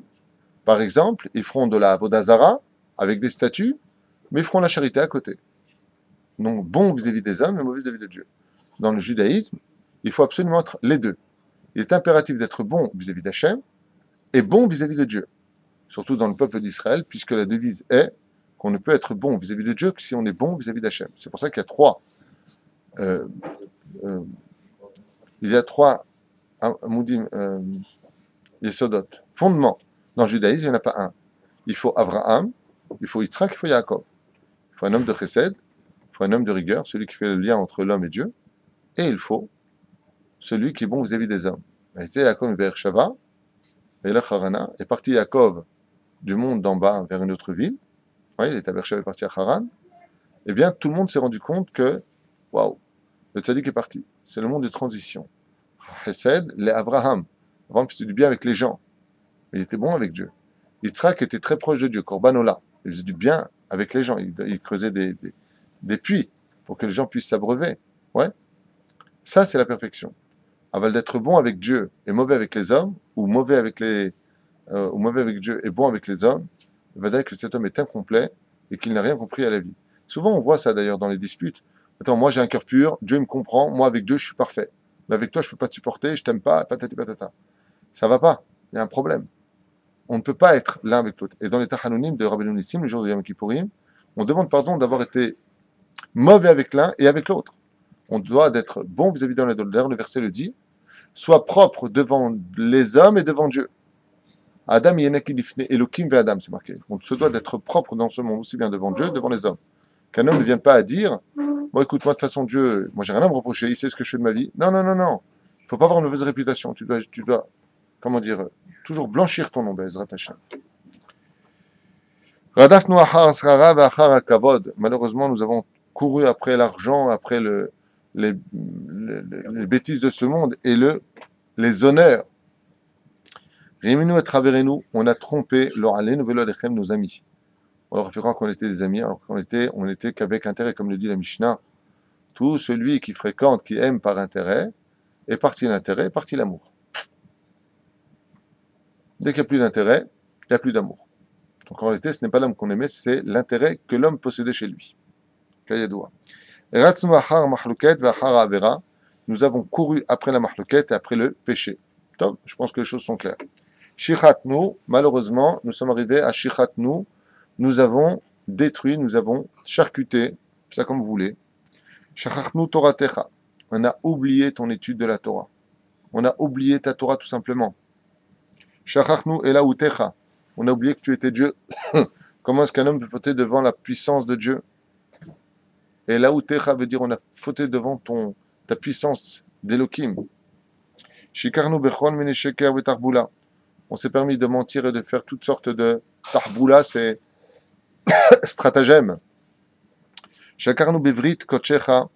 Par exemple, ils feront de la Avodazara avec des statues, mais ils feront la charité à côté. Donc bons vis-à-vis des hommes et mauvais vis-à-vis de Dieu. Dans le judaïsme, il faut absolument être les deux. Il est impératif d'être bon vis-à-vis d'Hachem est bon vis-à-vis de Dieu, surtout dans le peuple d'Israël, puisque la devise est qu'on ne peut être bon vis-à-vis de Dieu que si on est bon vis-à-vis d'Hachem. C'est pour ça qu'il y a trois, euh, euh, il y a trois Amoudim, Yesodot, fondements. Dans le judaïsme, il n'y en a pas un. Il faut Abraham, il faut Yitzhak, il faut Yaakov. Il faut un homme de chesed, il faut un homme de rigueur, celui qui fait le lien entre l'homme et Dieu, et il faut celui qui est bon vis-à-vis des hommes. Yaakov et Beersheva, et là Harana, est parti Yaakov du monde d'en bas vers une autre ville. Oui, il est à Beersheva, parti à Haran. Eh bien, tout le monde s'est rendu compte que, waouh, le tzaddik est parti. C'est le monde de transition. Chesed, les Abraham. Abraham faisait du bien avec les gens. Mais il était bon avec Dieu. Yitzhak était très proche de Dieu, Korbanola. Il faisait du bien avec les gens. Il creusait des puits pour que les gens puissent s'abreuver. Ouais. Ça, c'est la perfection. Avant d'être bon avec Dieu et mauvais avec les hommes, ou mauvais avec Dieu et bon avec les hommes, il va dire que cet homme est incomplet et qu'il n'a rien compris à la vie. Souvent, on voit ça d'ailleurs dans les disputes. Attends, moi j'ai un cœur pur, Dieu me comprend, moi avec Dieu je suis parfait. Mais avec toi je peux pas te supporter, je t'aime pas, patati patata. Ça va pas, il y a un problème. On ne peut pas être l'un avec l'autre. Et dans les Tachanounim de Rabbeinu Nissim, le jour de Yom Kippourim, on demande pardon d'avoir été mauvais avec l'un et avec l'autre. On doit être bon vis-à-vis d'un et de l'autre. Le verset le dit, sois propre devant les hommes et devant Dieu. Adam yenakidifne Elokim ve Adam, c'est marqué. On se doit d'être propre dans ce monde, aussi bien devant Dieu, devant les hommes. Qu'un homme ne vienne pas à dire, bon écoute, moi de toute façon Dieu, moi j'ai rien à me reprocher, il sait ce que je fais de ma vie. Non, non, non, non. Il ne faut pas avoir une mauvaise réputation. Tu dois, comment dire, toujours blanchir ton nom, Bezrat Hashem. Radafnu achar asrara ve achar hakavod. Malheureusement, nous avons couru après l'argent, après les bêtises de ce monde et les honneurs. Riminu et traverenu, on a trompé nos amis. On leur a fait croire qu'on était des amis, alors qu'on était qu'avec intérêt, comme le dit la Mishnah. Tout celui qui fréquente, qui aime par intérêt, est parti l'intérêt, est parti l'amour. Dès qu'il n'y a plus d'intérêt, il n'y a plus d'amour. Donc en réalité, ce n'est pas l'homme qu'on aimait, c'est l'intérêt que l'homme possédait chez lui. Kayadoua. Nous avons couru après la mahlouket et après le péché. Top, je pense que les choses sont claires. Shichatnu, malheureusement, nous sommes arrivés à Shichatnu. Nous avons détruit, nous avons charcuté, ça comme vous voulez. Shachachnu Toratecha. On a oublié ton étude de la Torah. On a oublié ta Torah tout simplement. Shachachnu Elautecha. On a oublié que tu étais Dieu. Comment est-ce qu'un homme peut fauter devant la puissance de Dieu? Elautecha veut dire on a fauté devant ta puissance d'Elohim. Shikarnu Bechon Mene Sheker Vetarbula. On s'est permis de mentir et de faire toutes sortes de tarbula, c'est stratagème. Shakarnu Bevrit Kochecha.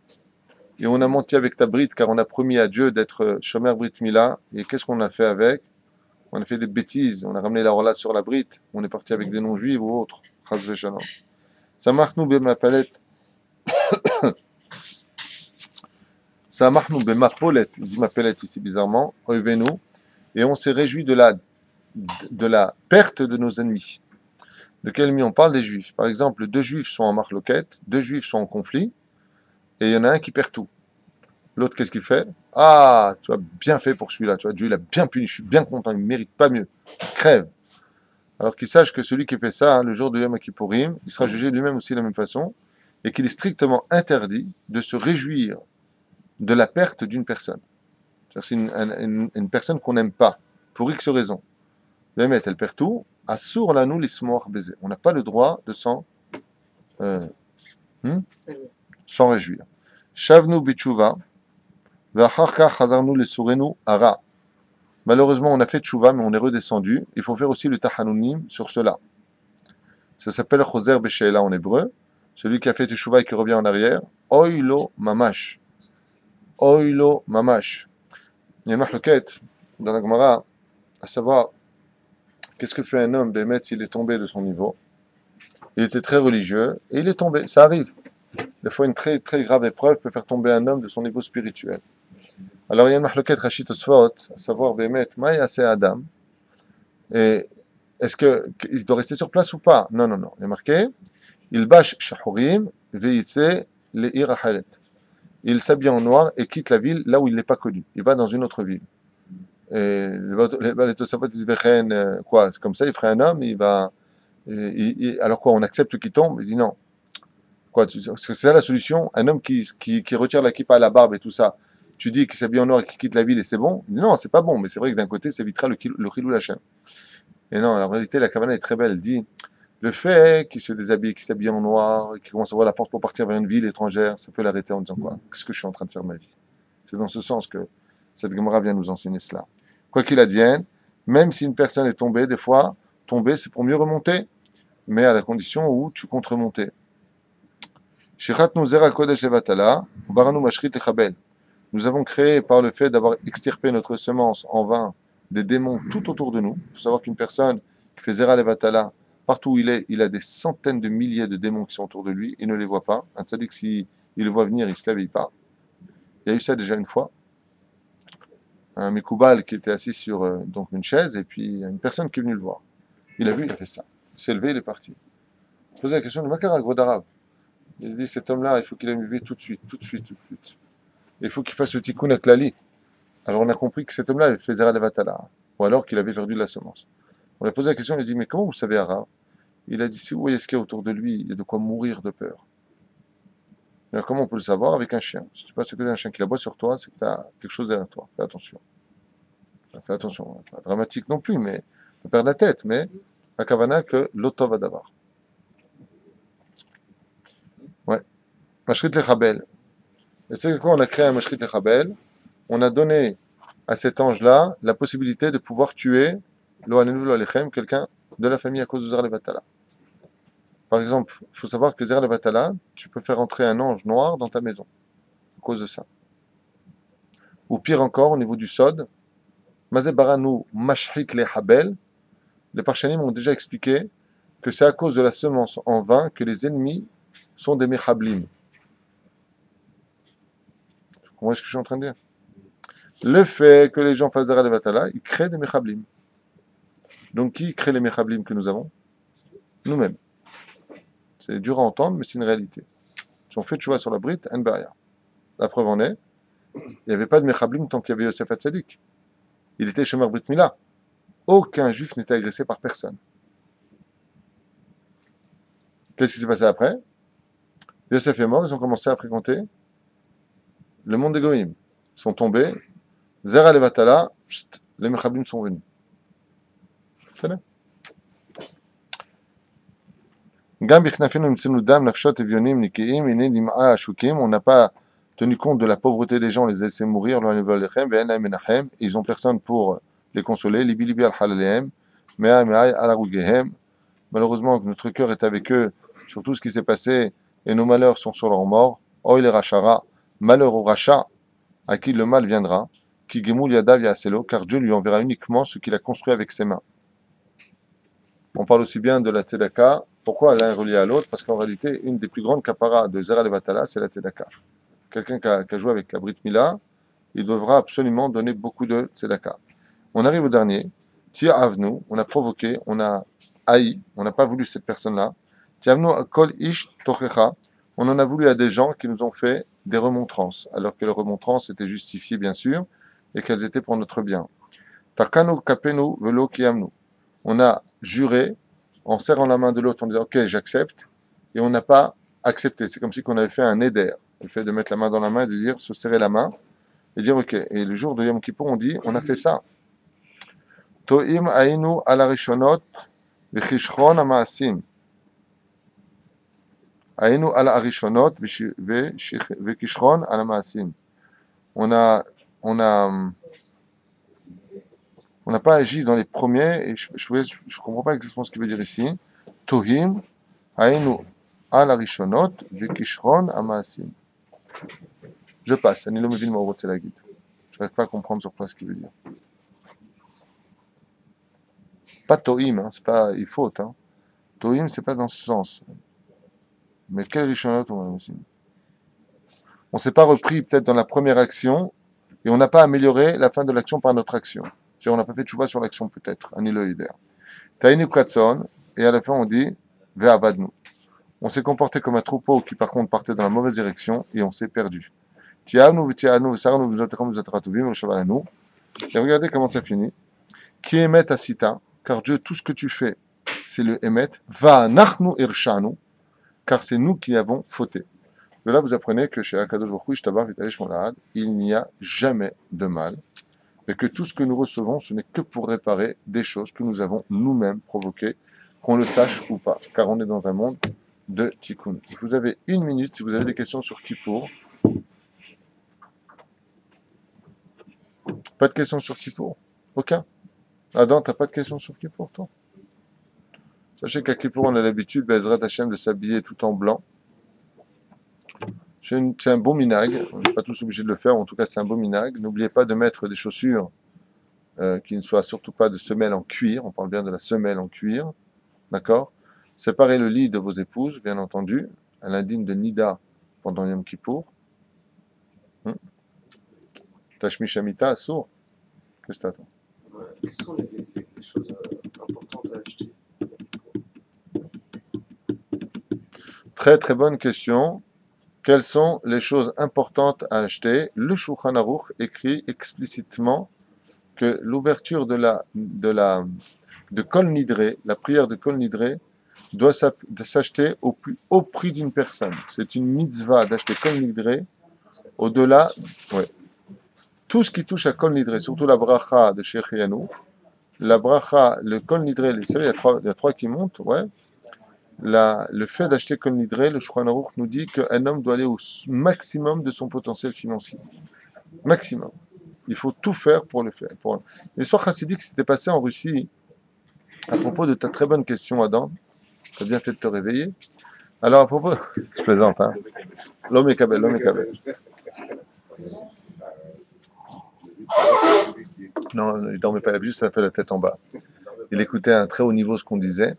Et on a menti avec ta brite car on a promis à Dieu d'être Shomer Brit Mila. Et qu'est-ce qu'on a fait avec? On a fait des bêtises. On a ramené la rola sur la brite. On est parti avec des non-juifs ou autres. Chas v'shalom. Samachnu b'mapalet. Samachnu b'mapolet. Il dit mapelet ici bizarrement. Oivenu. Et on s'est réjoui de la perte de nos ennemis. De quel ennemi on parle? Des juifs. Par exemple, 2 juifs sont en marloquette, 2 juifs sont en conflit, et il y en a un qui perd tout. L'autre, qu'est-ce qu'il fait? Ah, tu as bien fait pour celui-là, tu vois, Dieu il a bien puni, je suis bien content, il ne mérite pas mieux. Il crève. Alors qu'il sache que celui qui fait ça, le jour de Yom Kippourim, il sera jugé lui-même aussi de la même façon, et qu'il est strictement interdit de se réjouir de la perte d'une personne. C'est une personne qu'on n'aime pas, pour X raisons. Elle perd tout. Assour la nous l'ismoir baiser. On n'a pas le droit de s'en réjouir. Shavnu bichuva, v'acharka chazarnu lesurenu ara. Malheureusement, on a fait tchouva, mais on est redescendu. Il faut faire aussi le tahanunim sur cela. Ça s'appelle choser besheela en hébreu. Celui qui a fait tchouva et qui revient en arrière. Oilo mamash. Oilo mamash. Il y a une mahloket dans la Gemara, à savoir, qu'est-ce que fait un homme, Bémet, s'il est tombé de son niveau? Il était très religieux, et il est tombé, ça arrive. Des fois, une très, très grave épreuve peut faire tomber un homme de son niveau spirituel. Alors, il y a une mahloket Rachit Osfot, à savoir, Bémet, Maïa c'est Adam, et est-ce qu'il doit rester sur place ou pas? Non, non, non. Il est marqué, il bâche shahurim, veitse le iraharet. Il s'habille en noir et quitte la ville là où il n'est pas connu. Il va dans une autre ville. Et les Tosafot disent, quoi, c'est comme ça, il ferait un homme, il va, alors quoi, on accepte qu'il tombe? Il dit non. Quoi, parce que c'est ça la solution, un homme qui retire la kippa à la barbe et tout ça, tu dis qu'il s'habille en noir et qu'il quitte la ville et c'est bon? Il dit non, c'est pas bon, mais c'est vrai que d'un côté, ça évitera le chilou Hachem. Et non, en réalité, la Kavanah est très belle, elle dit, le fait qu'il se déshabille, qu'il s'habille en noir, qu'il commence à voir la porte pour partir vers une ville étrangère, ça peut l'arrêter en disant quoi? Qu'est-ce que je suis en train de faire de ma vie? C'est dans ce sens que cette Gemara vient nous enseigner cela. Quoi qu'il advienne, même si une personne est tombée, des fois, tomber c'est pour mieux remonter, mais à la condition où tu comptes remonter. Nous avons créé par le fait d'avoir extirpé notre semence en vain des démons tout autour de nous. Il faut savoir qu'une personne qui fait Zera Levatala, partout où il est, il a des centaines de milliers de démons qui sont autour de lui, il ne les voit pas. Un tzaddik, s'il le voit venir, il se lève et il part. Il y a eu ça déjà une fois. Un Mekoubal qui était assis sur donc une chaise, et puis il y a une personne qui est venue le voir. Il a vu, il a fait ça. Il s'est levé, il est parti. Il posait la question de Makara, gros d'arabe. Il dit, cet homme-là, il faut qu'il aille me lever tout de suite. Il faut qu'il fasse le tikkun aklali. Alors on a compris que cet homme-là avait fait Zera Levatala, ou alors qu'il avait perdu de la semence. On lui a posé la question, il a dit, mais comment vous savez arabe? Il a dit, si vous voyez ce qu'il y a autour de lui, il y a de quoi mourir de peur. Alors comment on peut le savoir? Avec un chien. Si tu passes à côté d'un chien qui aboie sur toi, c'est que tu as quelque chose derrière toi. Fais attention. Fais attention. Pas dramatique non plus, mais pas perdre la tête, mais la kavana que l'otov adavar. Ouais. Mashrit lechabel. Et c'est quoi? On a créé un Mashrit lechabel. On a donné à cet ange-là la possibilité de pouvoir tuer quelqu'un de la famille à cause de Zera Levatala. Par exemple, il faut savoir que Zera Levatala, tu peux faire entrer un ange noir dans ta maison à cause de ça. Ou pire encore, au niveau du sod, Mazé Baranu Mashrit lechabel, les Parchanim ont déjà expliqué que c'est à cause de la semence en vain que les ennemis sont des Mechablim. Comment est-ce que je suis en train de dire? Le fait que les gens fassent Zera Levatala, ils créent des Mechablim. Donc qui crée les Mechablim que nous avons? Nous-mêmes. C'est dur à entendre, mais c'est une réalité. Si on fait tchouva sur la brite, en barrière. La preuve en est, il n'y avait pas de Mechablim tant qu'il y avait Yosef Hatzadik. Il était Shomer Brit Mila. Aucun juif n'était agressé par personne. Qu'est-ce qui s'est passé après? Yosef est mort, ils ont commencé à fréquenter le monde des Goïm. Ils sont tombés, Zera Levatala, les Mechablim sont venus. C'est là. On n'a pas tenu compte de la pauvreté des gens, on les a laissés mourir, ils n'ont personne pour les consoler. Malheureusement, notre cœur est avec eux sur tout ce qui s'est passé et nos malheurs sont sur leur mort. Malheur au rachat à qui le mal viendra, car Dieu lui enverra uniquement ce qu'il a construit avec ses mains. On parle aussi bien de la tzedaka. Pourquoi l'un est relié à l'autre? Parce qu'en réalité, une des plus grandes kaparas de Zera Levatala, c'est la tzedaka. Quelqu'un qui a joué avec la Brit Mila, il devra absolument donner beaucoup de tzedaka. On arrive au dernier. Tia Avnu, on a provoqué, on a haï, on n'a pas voulu cette personne-là. Tia Avnu Kol Ish Tochecha, on en a voulu à des gens qui nous ont fait des remontrances, alors que les remontrances étaient justifiées, bien sûr, et qu'elles étaient pour notre bien. Takanu Kapenu Velo Kiamnu, on a juré, en serrant la main de l'autre, en disant ok, j'accepte, et on n'a pas accepté. C'est comme si on avait fait un éder, le fait de mettre la main dans la main, de dire se serrer la main, et dire ok. Et le jour de Yom Kippur, on dit on a fait ça. To'im ainu ala rishonot v'chishron amaasim. Ainu ala arishonot v'chishron ala maasim. On n'a pas agi dans les premiers, et je ne comprends pas exactement ce qu'il veut dire ici. Tohim, hainu al arishonot, vekishron amaasim. Je passe. Je n'arrive pas à comprendre sur place ce qu'il veut dire. Pas tohim, hein, c'est pas il faut. Hein. Tohim, c'est pas dans ce sens. Mais quel rishonot on ne s'est pas repris peut-être dans la première action, et on n'a pas amélioré la fin de l'action par notre action. On n'a pas fait tchouva sur l'action peut-être, Taïnu Katson, et à la fin on dit Ve'avadnu. On s'est comporté comme un troupeau qui par contre partait dans la mauvaise direction et on s'est perdu. Et regardez comment ça finit. Qui émet asita, car Dieu, tout ce que tu fais, c'est le émet. Va nachnu irshanu, car c'est nous qui avons fauté. De là, vous apprenez que chez Akadosh Baruch Hu, Ishtabar V'Talesh Molad, il n'y a jamais de mal, et que tout ce que nous recevons, ce n'est que pour réparer des choses que nous avons nous-mêmes provoquées, qu'on le sache ou pas, car on est dans un monde de tikkun. Vous avez 1 minute si vous avez des questions sur Kippour. Pas de questions sur Kippour? Aucun? Adam, t'as pas de questions sur Kippour, toi? Sachez qu'à Kippour, on a l'habitude, Bezrat Hashem, de s'habiller tout en blanc. C'est un beau minag, on n'est pas tous obligés de le faire, en tout cas c'est un beau minag. N'oubliez pas de mettre des chaussures qui ne soient surtout pas de semelles en cuir, on parle bien de la semelle en cuir, d'accord? Séparez le lit de vos épouses, bien entendu, à l'indigne de Nida pendant Yom Kippour. Tashmi Shamita, sourd. Qu'est-ce que t'as, toi? Quelles sont les choses importantes à acheter? Très très bonne question. Quelles sont les choses importantes à acheter? Le Shulchan Aruch écrit explicitement que l'ouverture de Kol Nidre, la prière de Kol Nidre, doit s'acheter au plus haut prix d'une personne. C'est une mitzvah d'acheter Kol Nidre au-delà. Ouais. Tout ce qui touche à Kol Nidre, surtout la bracha de Shechianu, la bracha, le Kol Nidre, vous savez, il y a trois qui montent, ouais. Le fait d'acheter Kol Nidre, le Shulchan Aruch nous dit qu'un homme doit aller au maximum de son potentiel financier. Maximum. Il faut tout faire pour le faire. L'histoire chassidique s'était passée en Russie à propos de ta très bonne question, Adam. Tu as bien fait de te réveiller. Alors, à propos... Je plaisante, hein. L'homme est kabel, l'homme est kabel. Non, il ne dormait pas, il avait juste la tête en bas. Il écoutait à un très haut niveau ce qu'on disait.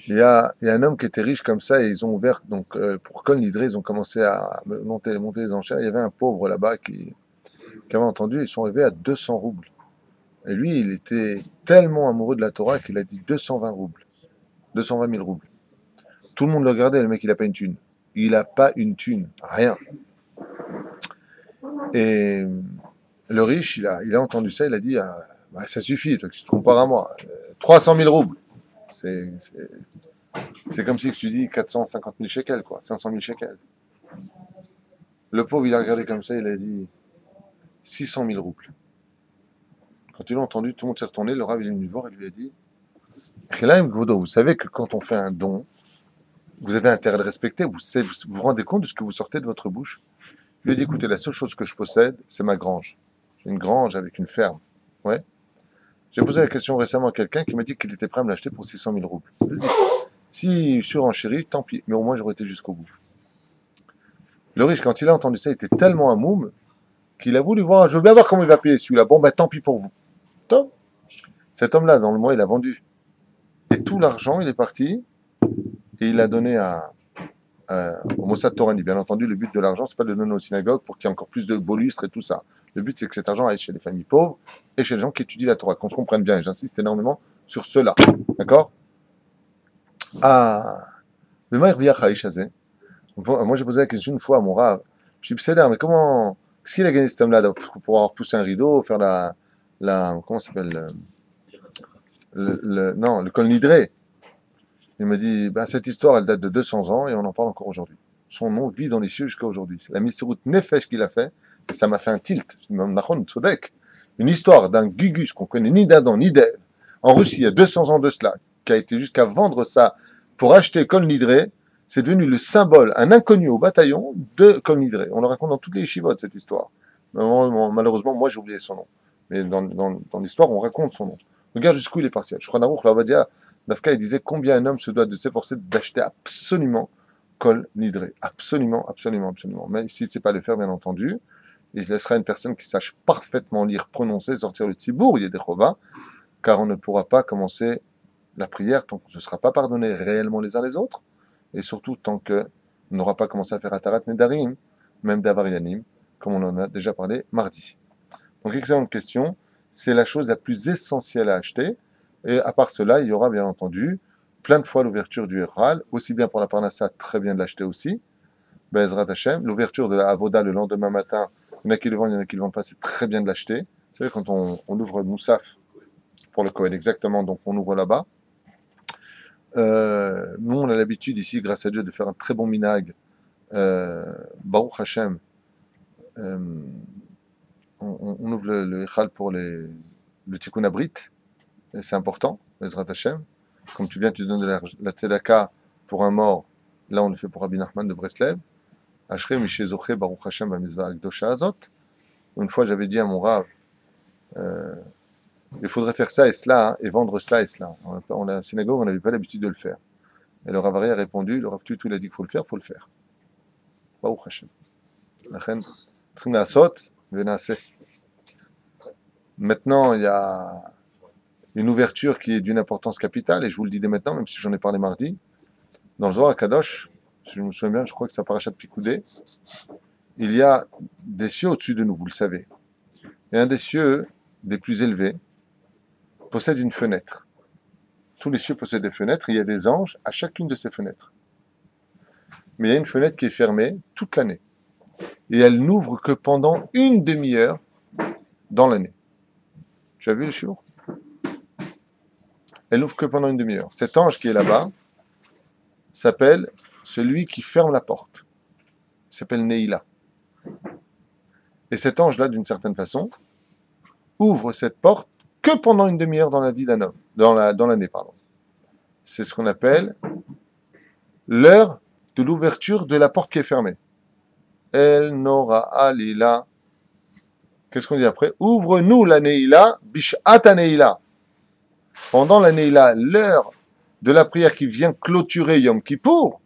Il y a un homme qui était riche comme ça et ils ont ouvert, donc pour Kol Nidre, ils ont commencé à monter les enchères. Il y avait un pauvre là-bas qui avait entendu, ils sont arrivés à 200 roubles. Et lui, il était tellement amoureux de la Torah qu'il a dit 220 roubles. 220 000 roubles. Tout le monde le regardait, le mec, il n'a pas une thune. Il n'a pas une thune, rien. Et le riche, il a entendu ça, il a dit, bah, ça suffit, toi, tu te compares à moi. 300 000 roubles. C'est comme si tu dis 450 000 shekels, quoi, 500 000 shekels. Le pauvre, il a regardé comme ça, il a dit 600 000 roubles. Quand il a entendu, tout le monde s'est retourné, le rabbin est venu le voir et lui a dit vous savez que quand on fait un don, vous avez intérêt à le respecter, vous vous rendez compte de ce que vous sortez de votre bouche? Il lui a dit écoutez, la seule chose que je possède, c'est ma grange. J'ai une grange avec une ferme. Ouais. J'ai posé la question récemment à quelqu'un qui m'a dit qu'il était prêt à me l'acheter pour 600 000 roubles. Je lui ai dit si surenchéri, tant pis, mais au moins j'aurais été jusqu'au bout. Le riche, quand il a entendu ça, il était tellement un moum qu'il a voulu voir, je veux bien voir comment il va payer celui-là. Bon, ben tant pis pour vous. Top. Cet homme-là, dans le mois, il a vendu. Et tout l'argent, il est parti et il a donné au Mossad Torani. Bien entendu, le but de l'argent, c'est pas de le donner aux synagogues pour qu'il y ait encore plus de beaux lustres et tout ça. Le but, c'est que cet argent aille chez les familles pauvres et chez les gens qui étudient la Torah. Qu'on se comprenne bien, et j'insiste énormément sur cela. D'accord? Moi, j'ai posé la question une fois à mon rave. Je lui ai dit, mais comment... Qu'est-ce qu'il a gagné cet homme-là pour avoir poussé un rideau, faire comment ça s'appelle le Kol Nidre. Il m'a dit, cette histoire, elle date de 200 ans et on en parle encore aujourd'hui. Son nom vit dans les cieux jusqu'à aujourd'hui. C'est la Misirut Nefesh qu'il a fait et ça m'a fait un tilt. Une histoire d'un Gugus qu'on connaît ni d'Adam ni d'Ève en Russie il y a 200 ans de cela, qui a été jusqu'à vendre ça pour acheter Kol Nidre, c'est devenu le symbole, un inconnu au bataillon de Kol Nidre. On le raconte dans toutes les yeshivotes, cette histoire. Malheureusement, moi j'ai oublié son nom. Mais dans l'histoire, on raconte son nom. Regarde jusqu'où il est parti. Shulchan Aruch, là, on va dire, Dafka, il disait combien un homme se doit de s'efforcer d'acheter absolument Kol Nidre. Absolument, absolument, absolument. Mais ici, c'est pas le faire, bien entendu. Il laissera une personne qui sache parfaitement lire, prononcer, sortir le tzibour, il y a des chovas, car on ne pourra pas commencer la prière tant qu'on ne se sera pas pardonné réellement les uns les autres, et surtout tant qu'on n'aura pas commencé à faire Atarat Nedarim, même d'Avarianim, comme on en a déjà parlé mardi. Donc, excellente question. C'est la chose la plus essentielle à acheter. Et à part cela, il y aura bien entendu plein de fois l'ouverture du Echal, aussi bien pour la Parnassa, très bien de l'acheter aussi. Bezrat Hashem, l'ouverture de la Avoda le lendemain matin, il y en a qui le vendent, il y en a qui ne le vendent pas, c'est très bien de l'acheter. savez, quand on ouvre le Moussaf pour le Kohen, exactement, donc on ouvre là-bas. Nous, on a l'habitude ici, grâce à Dieu, de faire un très bon minag. Baruch Hashem. On ouvre le Echal pour le Tikkun Abrit. Et c'est important, Bezrat Hashem. Comme tu viens, tu donnes la tzedaka pour un mort. Là, on le fait pour Rabbi Nachman de Breslev. Ashrei Mishe Zoché Baruch Hashem Bamizvah Akdosha Azot. Une fois, j'avais dit à mon Rav, il faudrait faire ça et cela, hein, et vendre cela et cela. À la synagogue, on n'avait pas l'habitude de le faire. Et le Rav Ari a répondu, le Rav Tutu, il a dit qu'il faut le faire, il faut le faire. Baruch Hashem. Lachen, Trim Naasot, Venaaseh. Maintenant, il y a une ouverture qui est d'une importance capitale, et je vous le dis dès maintenant, même si j'en ai parlé mardi. Dans le Zohar Kadosh, si je me souviens bien, je crois que c'est à Parashat Pikoudé, il y a des cieux au-dessus de nous, vous le savez. Et un des cieux, des plus élevés, possède une fenêtre. Tous les cieux possèdent des fenêtres, et il y a des anges à chacune de ces fenêtres. Mais il y a une fenêtre qui est fermée toute l'année. Et elle n'ouvre que pendant une demi-heure dans l'année. Tu as vu le jour? Elle n'ouvre que pendant une demi-heure. Cet ange qui est là-bas s'appelle celui qui ferme la porte. Il s'appelle Neila. Et cet ange-là, d'une certaine façon, ouvre cette porte que pendant une demi-heure dans la vie d'un homme, dans l'année, pardon. C'est ce qu'on appelle l'heure de l'ouverture de la porte qui est fermée. El Nora Alila. Qu'est-ce qu'on dit après? Ouvre-nous la Neila, Bishat Neila. Pendant la Neila, l'heure de la prière qui vient clôturer Yom Kippour,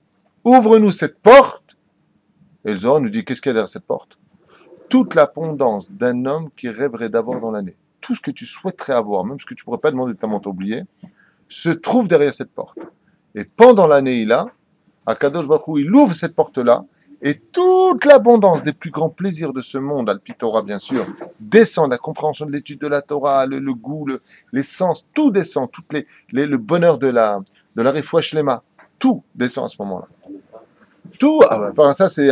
ouvre-nous cette porte. Et le Zohar nous dit, qu'est-ce qu'il y a derrière cette porte? Toute l'abondance d'un homme qui rêverait d'avoir dans l'année. Tout ce que tu souhaiterais avoir, même ce que tu ne pourrais pas demander tellement t'oublier, se trouve derrière cette porte. Et pendant l'année, Akadosh Baruch Hu, il ouvre cette porte-là, et toute l'abondance des plus grands plaisirs de ce monde, Al-Pi Torah bien sûr, descend, la compréhension de l'étude de la Torah, le goût, les sens, tout descend, le bonheur de la Refoua Shlema, tout descend à ce moment-là. Tout, ça c'est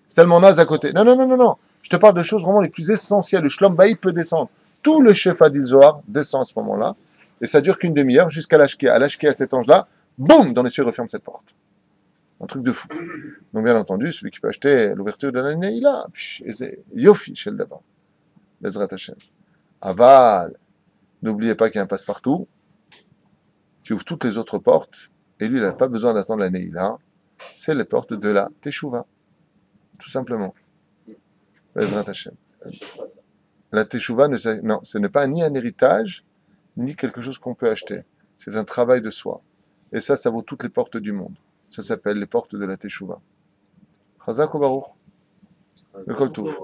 tellement naze à côté. Non. Je te parle de choses vraiment les plus essentielles. Le Shlom Bayit peut descendre. Tout le chef Adil Zohar descend à ce moment-là. Et ça dure qu'une demi-heure jusqu'à l'Ashkia. À l'Ashkia, cet ange-là, boum, dans les cieux, il referme cette porte. Un truc de fou. Donc, bien entendu, celui qui peut acheter l'ouverture de l'année, il a. Yofi, Shel Daba. Bezrat Hashem. Aval. N'oubliez pas qu'il y a un passe-partout qui ouvre toutes les autres portes. Et lui, il n'a pas besoin d'attendre l'année, il a. C'est les portes de la Teshuvah. Tout simplement. Bezrat Hashem. La Teshuvah, non, ce n'est pas ni un héritage, ni quelque chose qu'on peut acheter. C'est un travail de soi. Et ça vaut toutes les portes du monde. Ça s'appelle les portes de la Teshuvah. Chazak ou Baruch. Le Kol Tov.